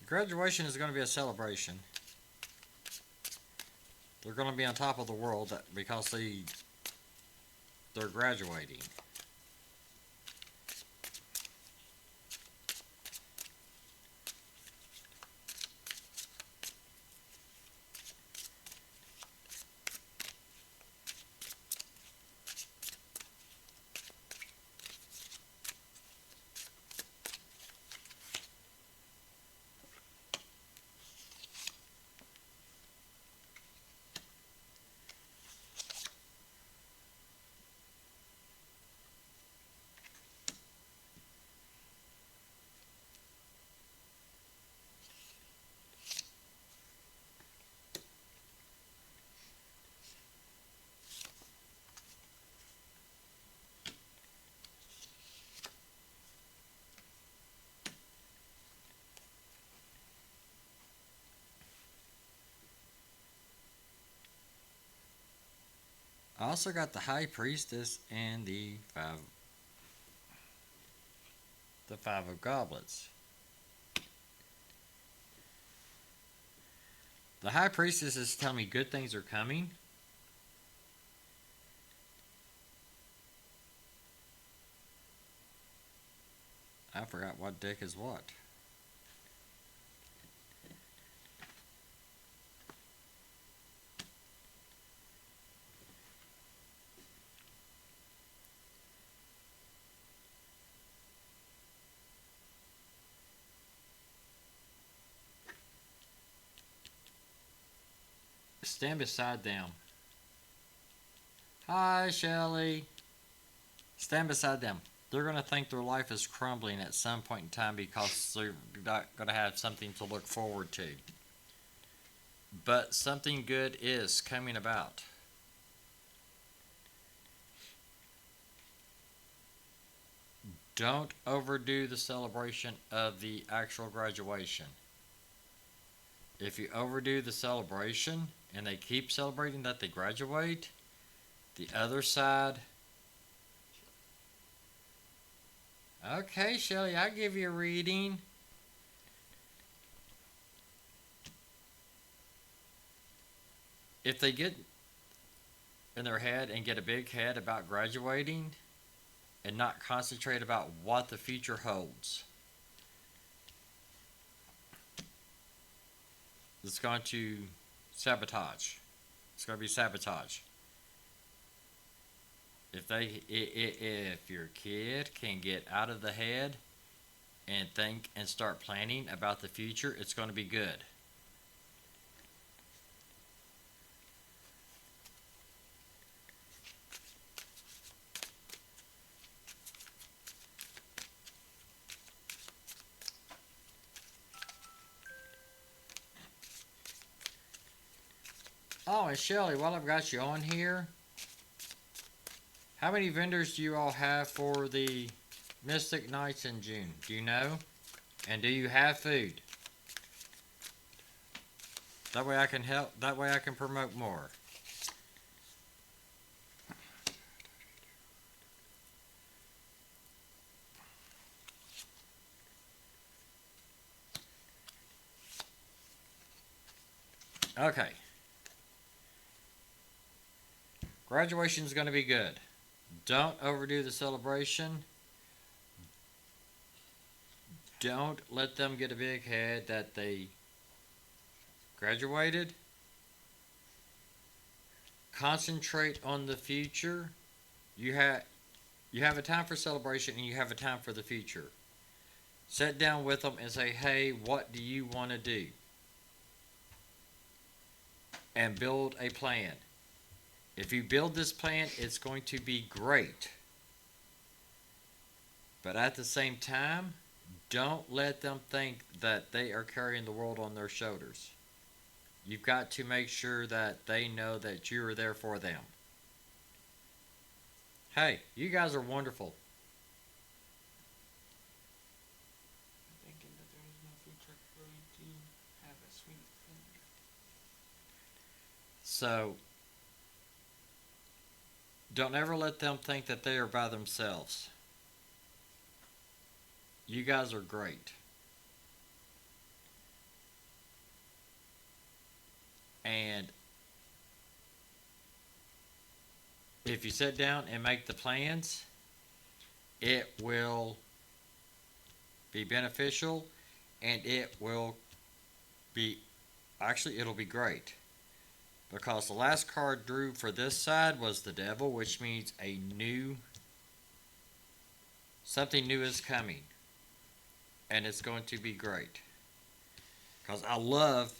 Speaker 2: Graduation is going to be a celebration. They're going to be on top of the world because they're graduating. I also got the High Priestess and the Five of Goblets. The High Priestess is telling me good things are coming. I forgot what deck is what. Stand beside them. Hi, Shelly. Stand beside them. They're going to think their life is crumbling at some point in time because they're not going to have something to look forward to. But something good is coming about. Don't overdo the celebration of the actual graduation. If you overdo the celebration and they keep celebrating that they graduate, the other side. Okay, Shelly, I'll give you a reading. If they get in their head and get a big head about graduating and not concentrate about what the future holds, it's going to sabotage. It's going to be sabotage. If your kid can get out of the head and think and start planning about the future, it's going to be good. Oh, and Shelly, while I've got you on here, how many vendors do you all have for the Mystic Nights in June? Do you know? And do you have food? That way I can help. That way I can promote more. Okay. Graduation is going to be good. Don't overdo the celebration. Don't let them get a big head that they graduated. Concentrate on the future. You have a time for celebration and you have a time for the future. Sit down with them and say, "Hey, what do you want to do?" And build a plan. If you build this plan, it's going to be great. But at the same time, don't let them think that they are carrying the world on their shoulders. You've got to make sure that they know that you are there for them. Hey, you guys are wonderful.
Speaker 3: Thinking that there is no future going to have a sweet thing.
Speaker 2: So, don't ever let them think that they are by themselves. You guys are great. And if you sit down and make the plans, it will be beneficial and it will be it'll be great. Because the last card drew for this side was the devil, which means something new is coming. And it's going to be great. Because I love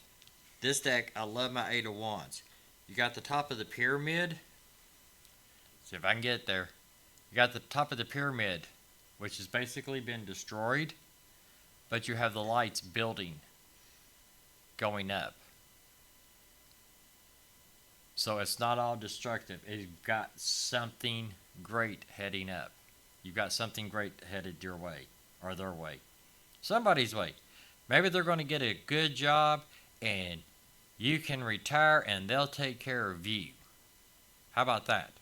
Speaker 2: this deck, I love my Eight of Wands. You got the top of the pyramid. See if I can get there. You got the top of the pyramid, which has basically been destroyed. But you have the lights building, going up. So it's not all destructive. It's got something great heading up. You've got something great headed your way, or their way. Somebody's way. Maybe they're going to get a good job and you can retire and they'll take care of you. How about that?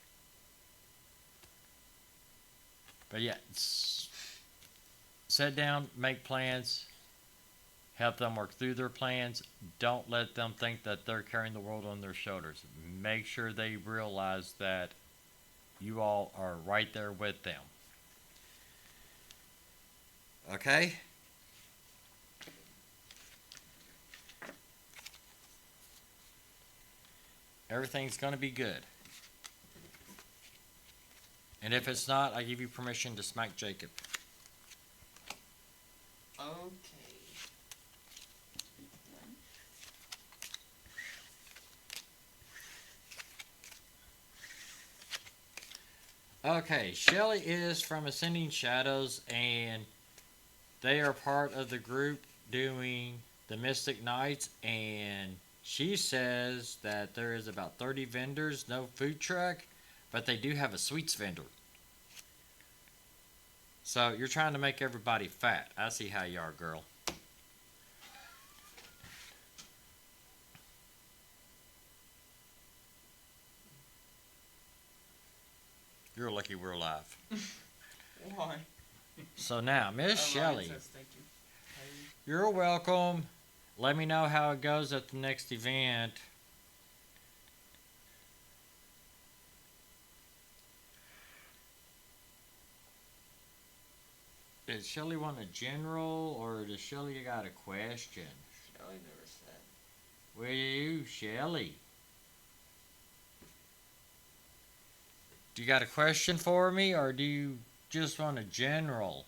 Speaker 2: But yeah, sit down, make plans, help them work through their plans. Don't let them think that they're carrying the world on their shoulders. Make sure they realize that you all are right there with them. Okay? Everything's going to be good. And if it's not, I give you permission to smack Jacob.
Speaker 3: Okay.
Speaker 2: Okay, Shelly is from Ascending Shadows, and they are part of the group doing the Mystic Nights, and she says that there is about 30 vendors, no food truck, but they do have a sweets vendor. So you're trying to make everybody fat. I see how you are, girl. You're lucky we're alive.
Speaker 3: Why?
Speaker 2: So now, Miss Shelley,
Speaker 3: Says thank you. Hey.
Speaker 2: you're welcome. Let me know how it goes at the next event. Does Shelly want a general, or does Shelly got a question?
Speaker 3: Shelly never said.
Speaker 2: Will you, Shelly? Do you got a question for me, or do you just want a general?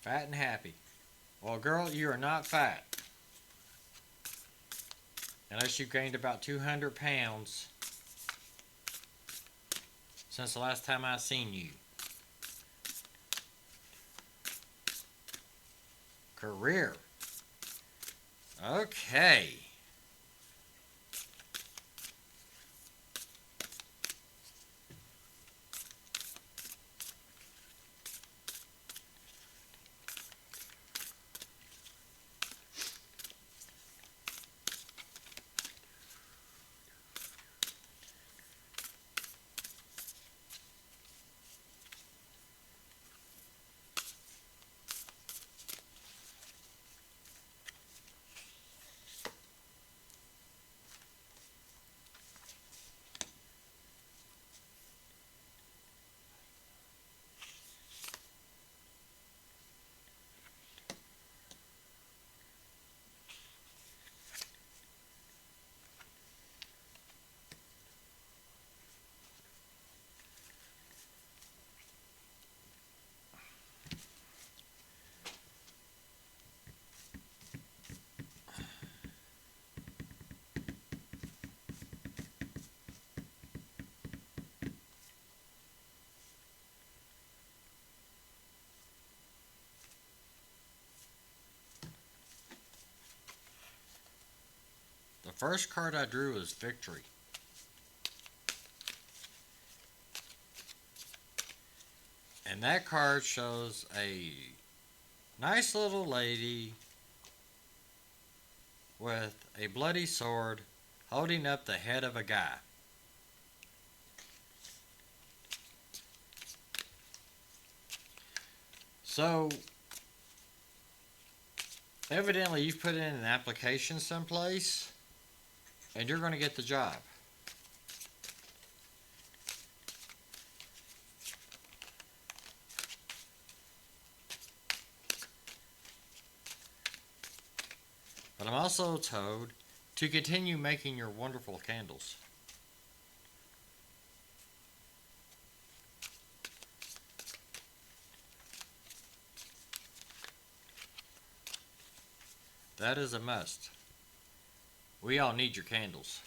Speaker 2: Fat and happy. Well, girl, you are not fat. Unless you gained about 200 pounds since the last time I seen you. Career. Okay. The first card I drew was Victory. And that card shows a nice little lady with a bloody sword holding up the head of a guy. So, evidently you've put in an application someplace and you're going to get the job. But I'm also told to continue making your wonderful candles. That is a must. We all need your candles.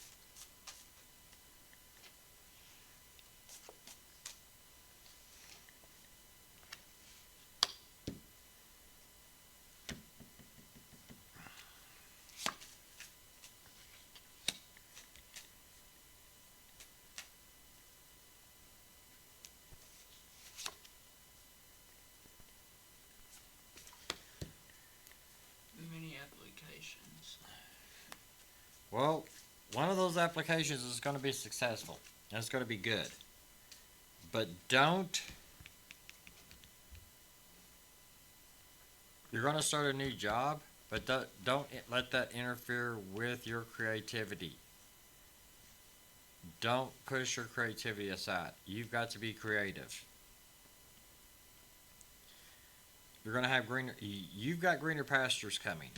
Speaker 3: Many applications.
Speaker 2: Well, one of those applications is going to be successful. And it's going to be good. But don't... You're going to start a new job, but don't let that interfere with your creativity. Don't push your creativity aside. You've got to be creative. You're going to have greener... You've got greener pastures coming.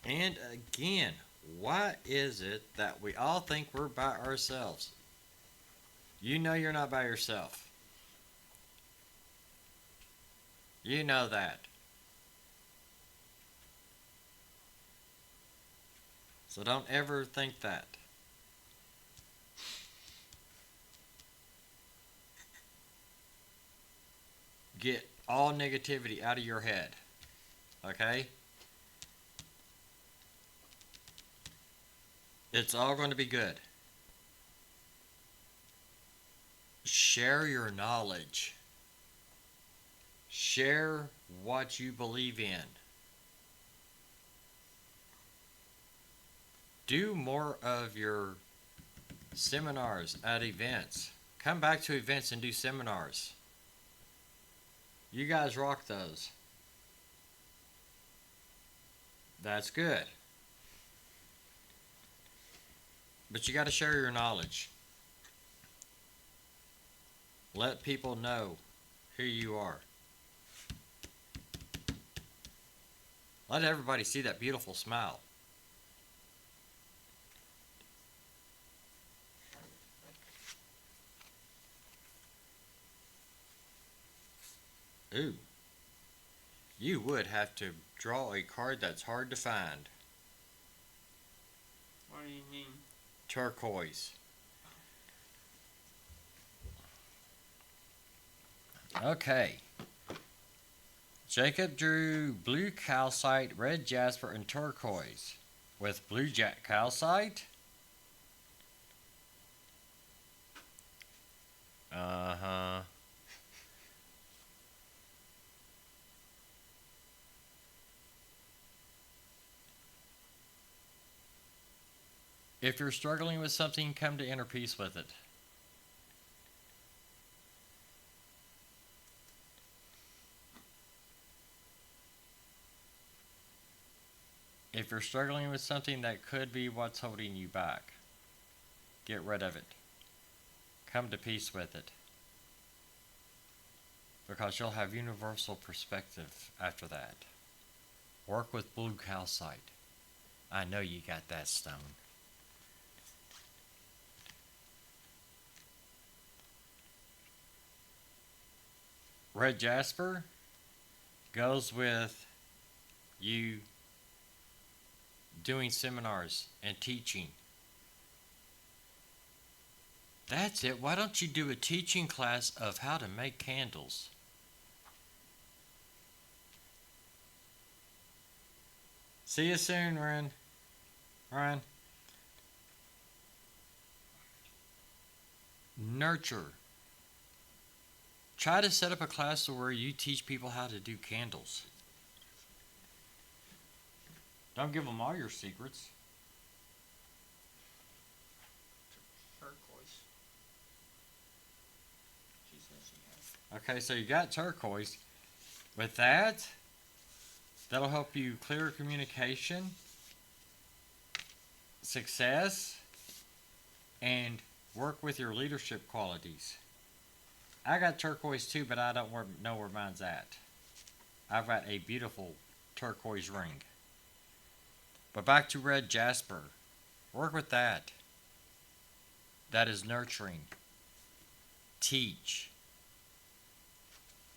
Speaker 2: And again, why is it that we all think we're by ourselves? You know you're not by yourself. You know that. So don't ever think that. Get all negativity out of your head. Okay? It's all going to be good. Share your knowledge. Share what you believe in. Do more of your seminars at events. Come back to events and do seminars. You guys rock those. That's good. But you got to share your knowledge. Let people know who you are. Let everybody see that beautiful smile. Ooh. You would have to draw a card that's hard to find.
Speaker 3: What do you mean?
Speaker 2: Turquoise. Okay. Jacob drew blue calcite, red jasper, and turquoise. With blue calcite? Uh-huh. If you're struggling with something, come to inner peace with it. If you're struggling with something, that could be what's holding you back. Get rid of it. Come to peace with it. Because you'll have universal perspective after that. Work with blue calcite. I know you got that stone. Red jasper goes with you doing seminars and teaching. That's it. Why don't you do a teaching class of how to make candles? See you soon, Ryan. Ryan. Nurture. Try to set up a class where you teach people how to do candles. Don't give them all your secrets.
Speaker 3: Turquoise. She says she has.
Speaker 2: Okay, so you got turquoise. With that, that'll help you clear communication, success, and work with your leadership qualities. I got turquoise too, but I don't know where mine's at. I've got a beautiful turquoise ring. But back to red jasper. Work with that. That is nurturing. Teach.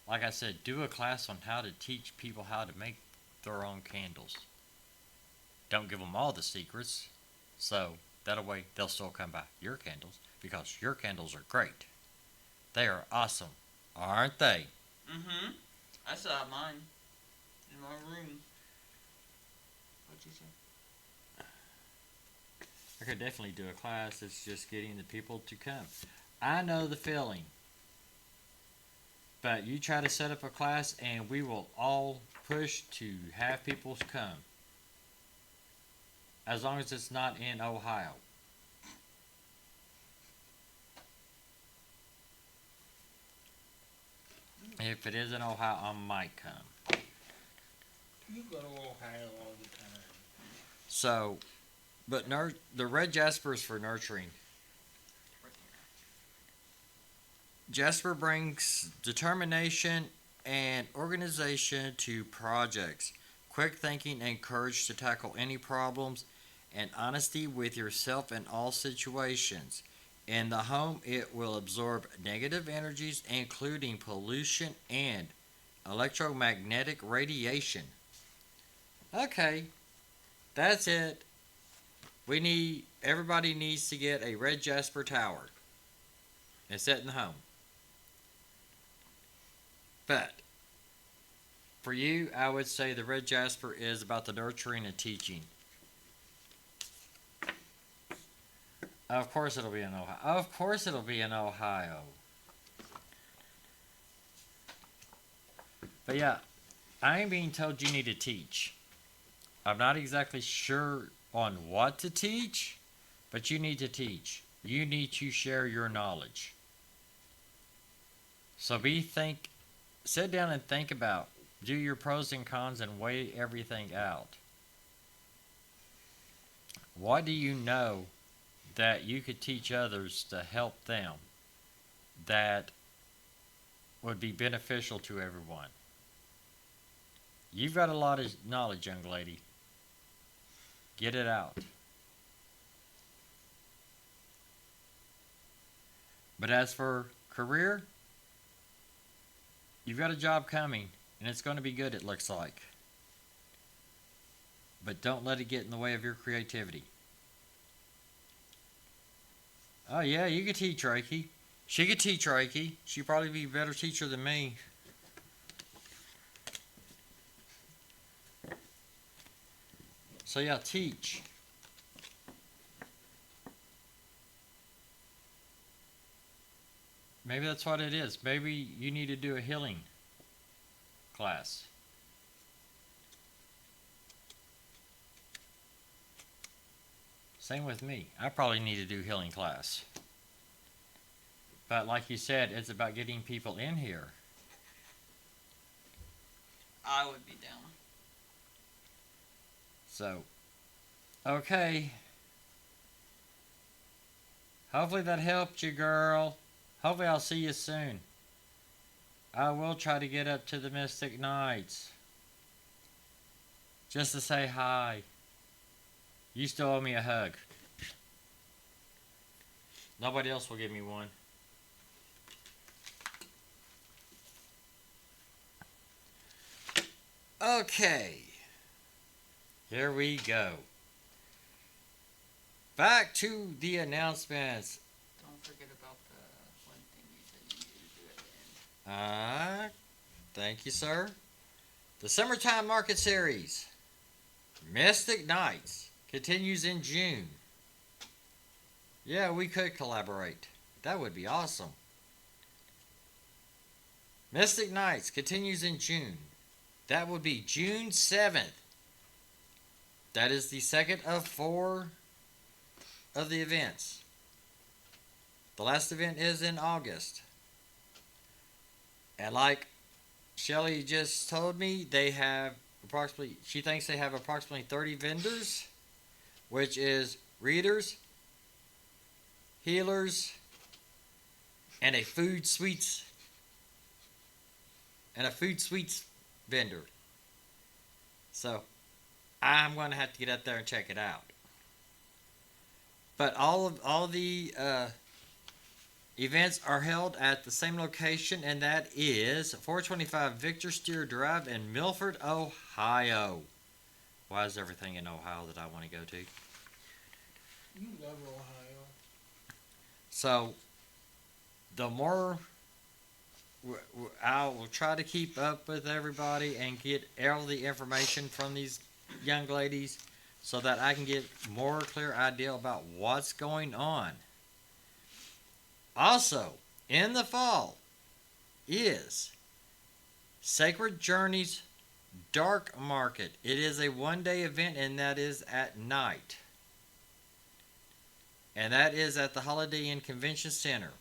Speaker 2: Like I said, do a class on how to teach people how to make their own candles. Don't give them all the secrets, so that way they'll still come by your candles because your candles are great. They are awesome, aren't they?
Speaker 3: Mm-hmm. I still have mine in my room. What'd you say?
Speaker 2: I could definitely do a class that's just getting the people to come. I know the feeling. But you try to set up a class and we will all push to have people come. As long as it's not in Ohio. If it is in Ohio, I might come.
Speaker 4: You go to Ohio all the time.
Speaker 2: So, but the red jasper is for nurturing. Jasper brings determination and organization to projects, quick thinking and courage to tackle any problems, and honesty with yourself in all situations. In the home, it will absorb negative energies, including pollution and electromagnetic radiation. Okay, that's it. Everybody needs to get a red jasper tower and set in the home. But for you, I would say the red jasper is about the nurturing and teaching. Of course it'll be in Ohio. Of course it'll be in Ohio. But yeah, I ain't being told you need to teach. I'm not exactly sure on what to teach, but you need to teach. You need to share your knowledge. So sit down and think about, do your pros and cons and weigh everything out. What do you know that you could teach others to help them that would be beneficial to everyone? You've got a lot of knowledge, young lady. Get it out. But as for career, you've got a job coming, and it's going to be good, it looks like. But don't let it get in the way of your creativity. Oh yeah, you could teach Reiki. She could teach Reiki. She'd probably be a better teacher than me. So yeah, teach. Maybe that's what it is. Maybe you need to do a healing class. Same with me. I probably need to do healing class. But like you said, it's about getting people in here.
Speaker 3: I would be down.
Speaker 2: So, okay. Hopefully that helped you, girl. Hopefully I'll see you soon. I will try to get up to the Mystic Nights. Just to say hi. You still owe me a hug. Nobody else will give me one. Okay. Here we go. Back to the announcements.
Speaker 3: Don't forget about the one thing you said you needed to do at the end.
Speaker 2: Thank you, sir. The Summertime Market Series, Mystic Nights, continues in June. Yeah, we could collaborate. That would be awesome. Mystic Nights continues in June. That would be June 7th. That is the second of 4 of the events. The last event is in August. And like Shelly just told me, she thinks they have approximately 30 vendors, which is readers, healers, and a food sweets vendor. So I'm going to have to get up there and check it out. But all the events are held at the same location, and that is 425 Victor Steer Drive in Milford, Ohio. Why is everything in Ohio that I want to go to?
Speaker 4: You love Ohio.
Speaker 2: So, the more I will try to keep up with everybody and get all the information from these young ladies so that I can get more clear idea about what's going on. Also, in the fall is Sacred Journeys Dark Market. It is a one-day event, and that is at night. And that is at the Holiday Inn Convention Center.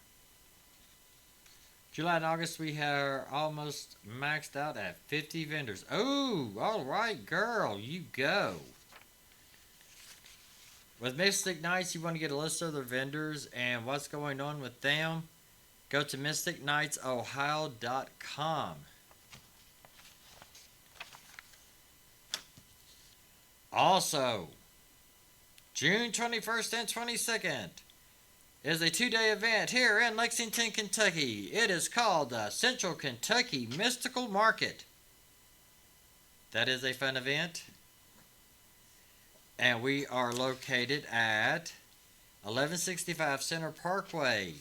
Speaker 2: July and August, we are almost maxed out at 50 vendors. Oh, all right, girl, you go. With Mystic Nights, you want to get a list of their vendors and what's going on with them, go to mysticnightsohio.com. Also, June 21st and 22nd is a 2-day event here in Lexington, Kentucky. It is called the Central Kentucky Mystical Market. That is a fun event. And we are located at 1165 Center Parkway.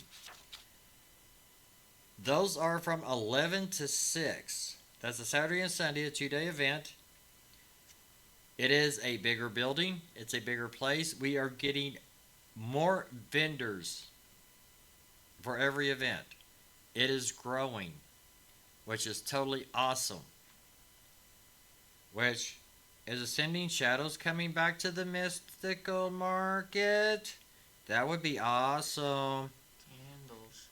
Speaker 2: Those are from 11 to 6. That's a Saturday and Sunday, a 2-day event. It is a bigger building. It's a bigger place. We are getting more vendors for every event. It is growing, which is totally awesome. Which is sending shadows coming back to the mystical market. That would be awesome.
Speaker 3: Candles.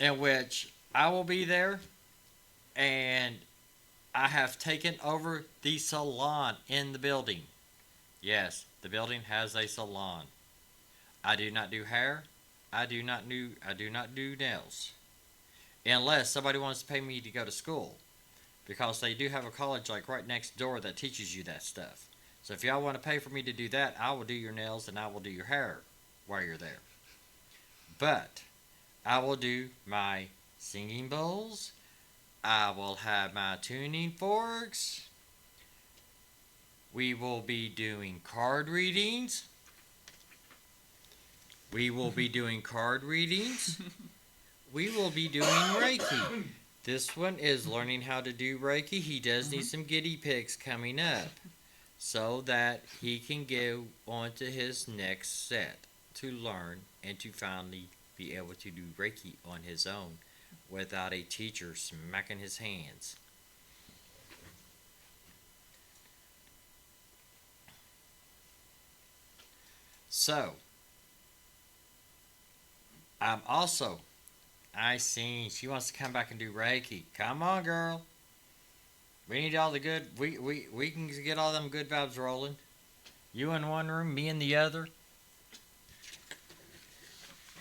Speaker 2: In which I will be there, and I have taken over the salon in the building. Yes, the building has a salon. I do not do hair. I do not do nails. Unless somebody wants to pay me to go to school. Because they do have a college like right next door that teaches you that stuff. So if y'all want to pay for me to do that, I will do your nails and I will do your hair while you're there. But I will do my singing bowls. I will have my tuning forks. We will be doing card readings. We will be doing Reiki. This one is learning how to do Reiki. He does need some guinea pigs coming up so that he can go on to his next set to learn and to finally be able to do Reiki on his own without a teacher smacking his hands. So, I seen she wants to come back and do Reiki. Come on, girl. We need all the good, we can get all them good vibes rolling. You in one room, me in the other.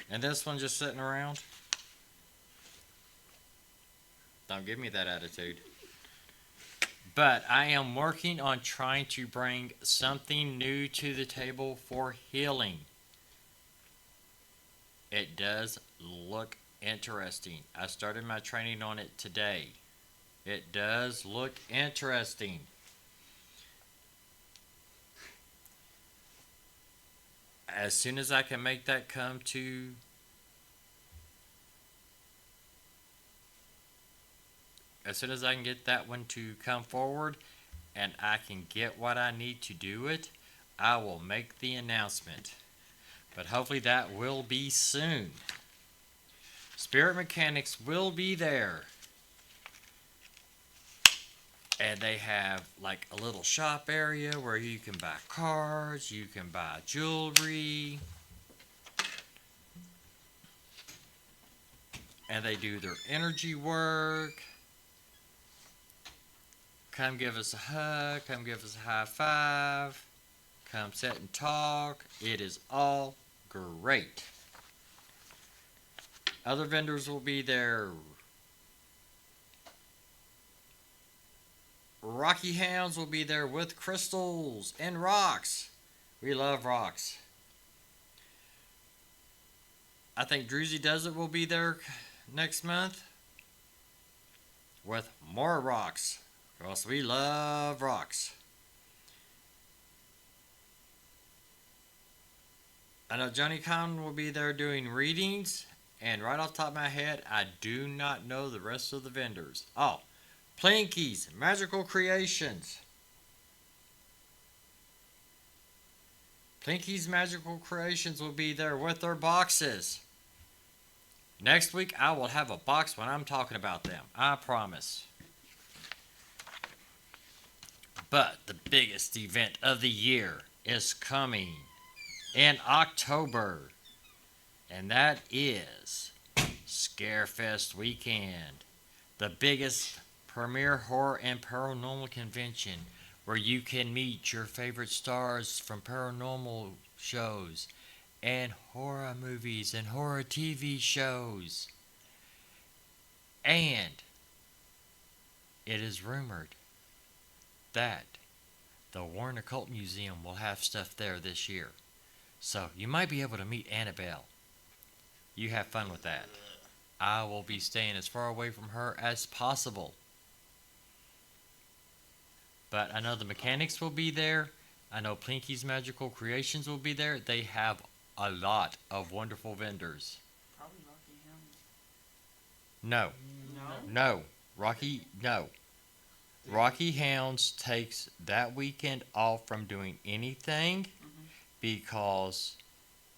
Speaker 2: And this one just sitting around. Don't give me that attitude. But I am working on trying to bring something new to the table for healing. It does look interesting. I started my training on it today. It does look interesting. as soon as I can make that come to as soon as I can get that one to come forward and I can get what I need to do it, I will make the announcement. But hopefully that will be soon. Spirit Mechanics will be there. And they have like a little shop area where you can buy cards, you can buy jewelry. And they do their energy work. Come give us a hug, come give us a high five, come sit and talk. It is all great. Other vendors will be there. Rocky Hounds will be there with crystals and rocks. We love rocks. I think Druzy Does It will be there next month with more rocks. Because we love rocks. I know Johnny Con will be there doing readings. And right off the top of my head, I do not know the rest of the vendors. Oh, Plinky's Magical Creations. Plinky's Magical Creations will be there with their boxes. Next week, I will have a box when I'm talking about them. I promise. But the biggest event of the year is coming in October. And that is Scarefest Weekend. The biggest premier horror and paranormal convention where you can meet your favorite stars from paranormal shows and horror movies and horror TV shows. And it is rumored that the Warren Occult Museum will have stuff there this year. So you might be able to meet Annabelle. You have fun with that. I will be staying as far away from her as possible. But I know the Mechanics will be there. I know Plinky's Magical Creations will be there. They have a lot of wonderful vendors.
Speaker 3: Probably Rocky Hounds.
Speaker 2: No.
Speaker 3: No?
Speaker 2: No. No. Rocky Hounds takes that weekend off from doing anything because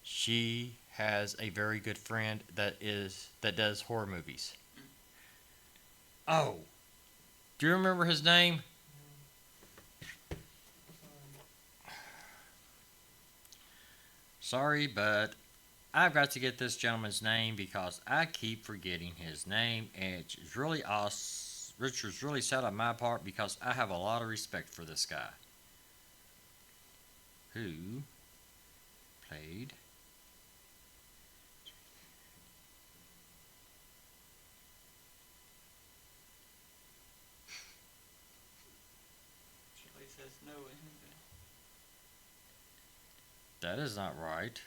Speaker 2: she has a very good friend that does horror movies. Oh, do you remember his name? Sorry, but I've got to get this gentleman's name because I keep forgetting his name, and it's really Richard's really sad on my part because I have a lot of respect for this guy who played
Speaker 3: Shirley says no.
Speaker 2: That is not right.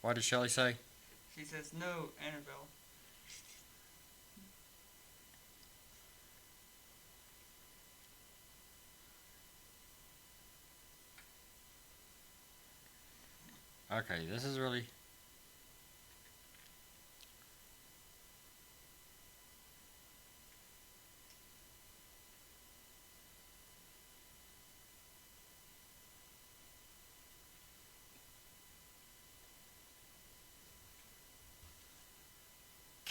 Speaker 2: What did Shelley say?
Speaker 3: She says no, Annabelle.
Speaker 2: Okay, this is really...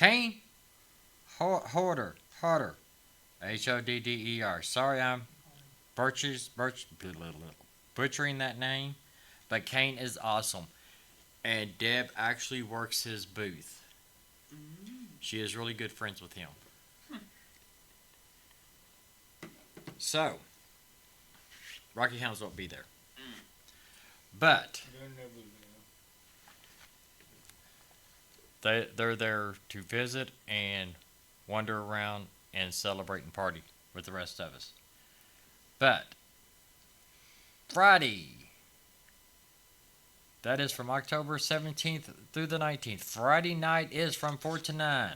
Speaker 2: Kane Hodder. Hodder. Sorry, I'm butchering that name, but Kane is awesome. And Deb actually works his booth. She is really good friends with him. So, Rocky Hounds won't be there. But they're there to visit and wander around and celebrate and party with the rest of us. But Friday, that is from October 17th through the 19th. Friday night is from 4 to 9.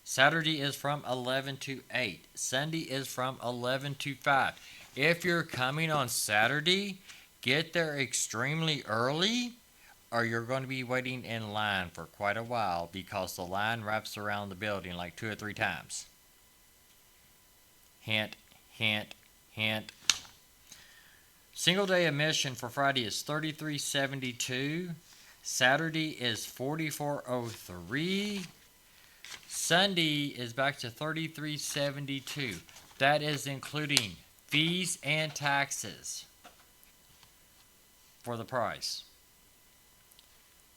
Speaker 2: Saturday is from 11 to 8. Sunday is from 11 to 5. if you're coming on Saturday, get there extremely early or you're going to be waiting in line for quite a while because the line wraps around the building like 2 or 3 times. Hint, hint, hint. Single day admission for Friday is $33.72. Saturday is $44.03. Sunday is back to $33.72. That is including fees and taxes for the price.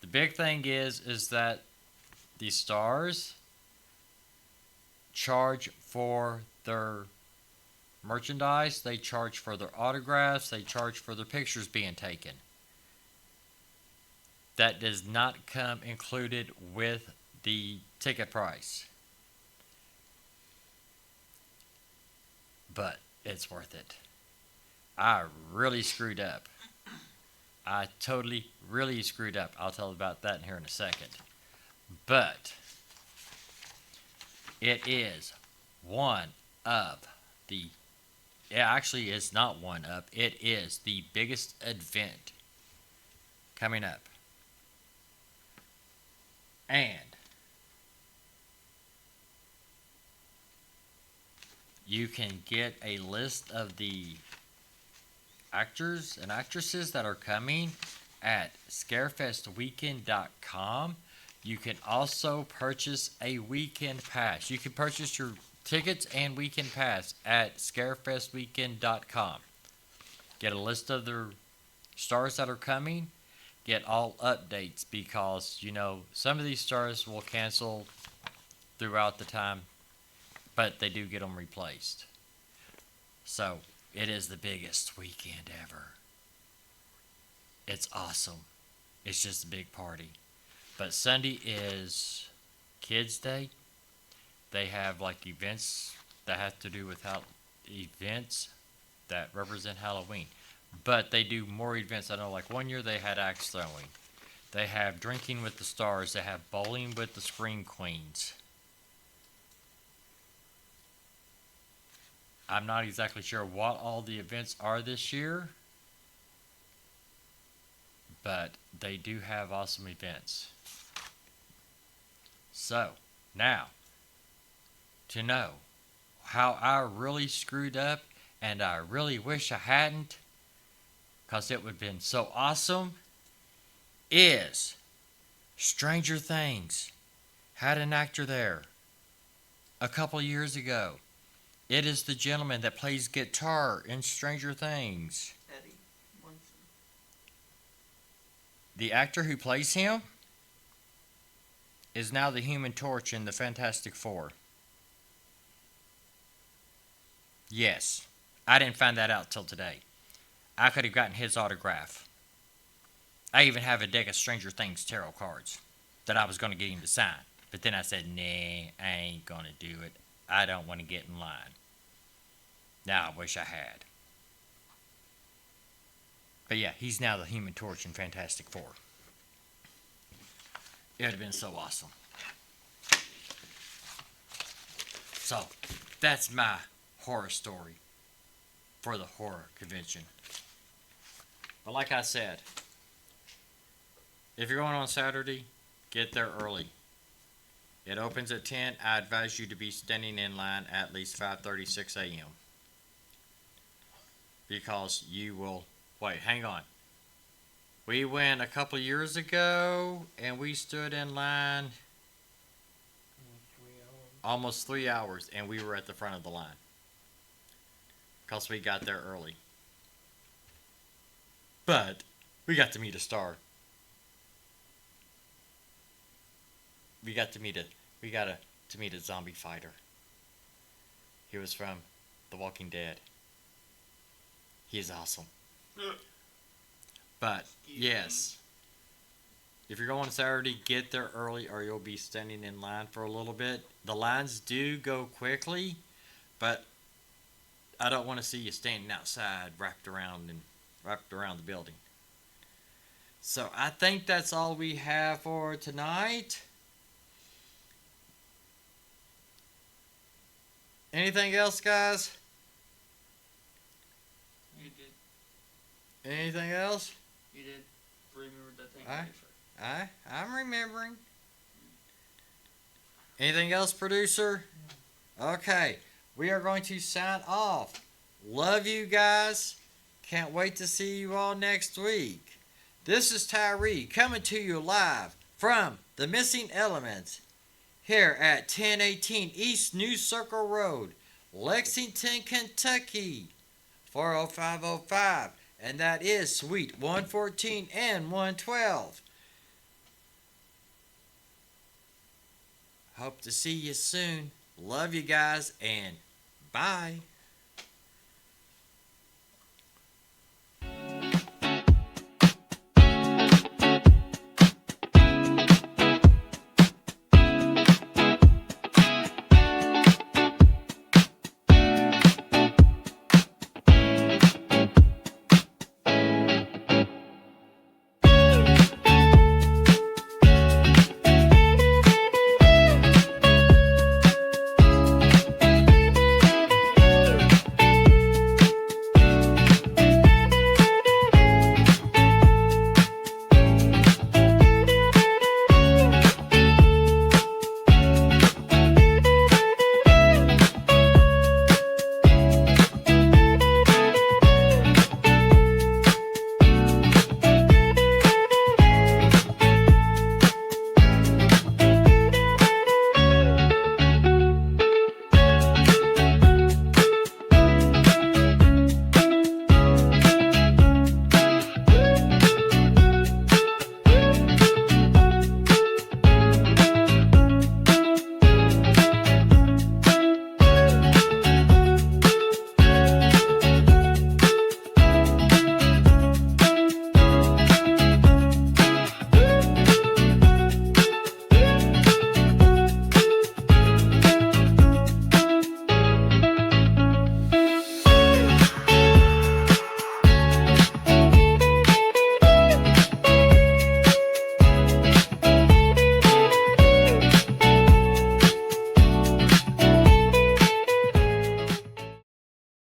Speaker 2: The big thing is that the stars charge for their merchandise, they charge for their autographs, they charge for their pictures being taken. That does not come included with the ticket price. But it's worth it. I really screwed up. I totally, really screwed up. I'll tell you about that here in a second. But it is one of the, actually it's not one of, it is the biggest event coming up. And you can get a list of the actors and actresses that are coming at scarefestweekend.com. You can also purchase a weekend pass. You can purchase your tickets and weekend pass at scarefestweekend.com. Get a list of the stars that are coming. Get all updates because, you know, some of these stars will cancel throughout the time, but they do get them replaced. So, it is the biggest weekend ever. It's awesome. It's just a big party. But Sunday is Kids Day. They have like events that have to do with events that represent Halloween. But they do more events. I know like one year they had axe throwing. They have drinking with the stars. They have bowling with the scream queens. I'm not exactly sure what all the events are this year, but they do have awesome events. So, now, to know how I really screwed up, and I really wish I hadn't, because it would have been so awesome, is Stranger Things had an actor there a couple years ago. It is the gentleman that plays guitar in Stranger Things.
Speaker 3: Eddie Munson.
Speaker 2: The actor who plays him is now the Human Torch in the Fantastic Four. Yes, I didn't find that out till today. I could have gotten his autograph. I even have a deck of Stranger Things tarot cards that I was going to get him to sign. But then I said, nah, I ain't going to do it. I don't want to get in line. Now I wish I had. But yeah, he's now the Human Torch in Fantastic Four. It would have been so awesome. So, that's my horror story for the horror convention. But like I said, if you're going on Saturday, get there early. It opens at 10. I advise you to be standing in line at least 5:36 a.m. Because you will... Wait, hang on. We went a couple years ago, and we stood in line almost 3 hours, and we were at the front of the line. Because we got there early. But we got to meet a star. We got to meet a zombie fighter. He was from The Walking Dead. He is awesome. But yes, if you're going Saturday, get there early or you'll be standing in line for a little bit. The lines do go quickly, but I don't want to see you standing outside wrapped around the building. So I think that's all we have for tonight. Anything else, guys? Anything else?
Speaker 3: You did remember that thing.
Speaker 2: I'm remembering. Anything else, producer? Okay, we are going to sign off. Love you guys. Can't wait to see you all next week. This is Tyree coming to you live from the Missing Elements here at 1018 East New Circle Road, Lexington, Kentucky, 40505, and that is Suite 114 and 112. Hope to see you soon. Love you guys, and bye.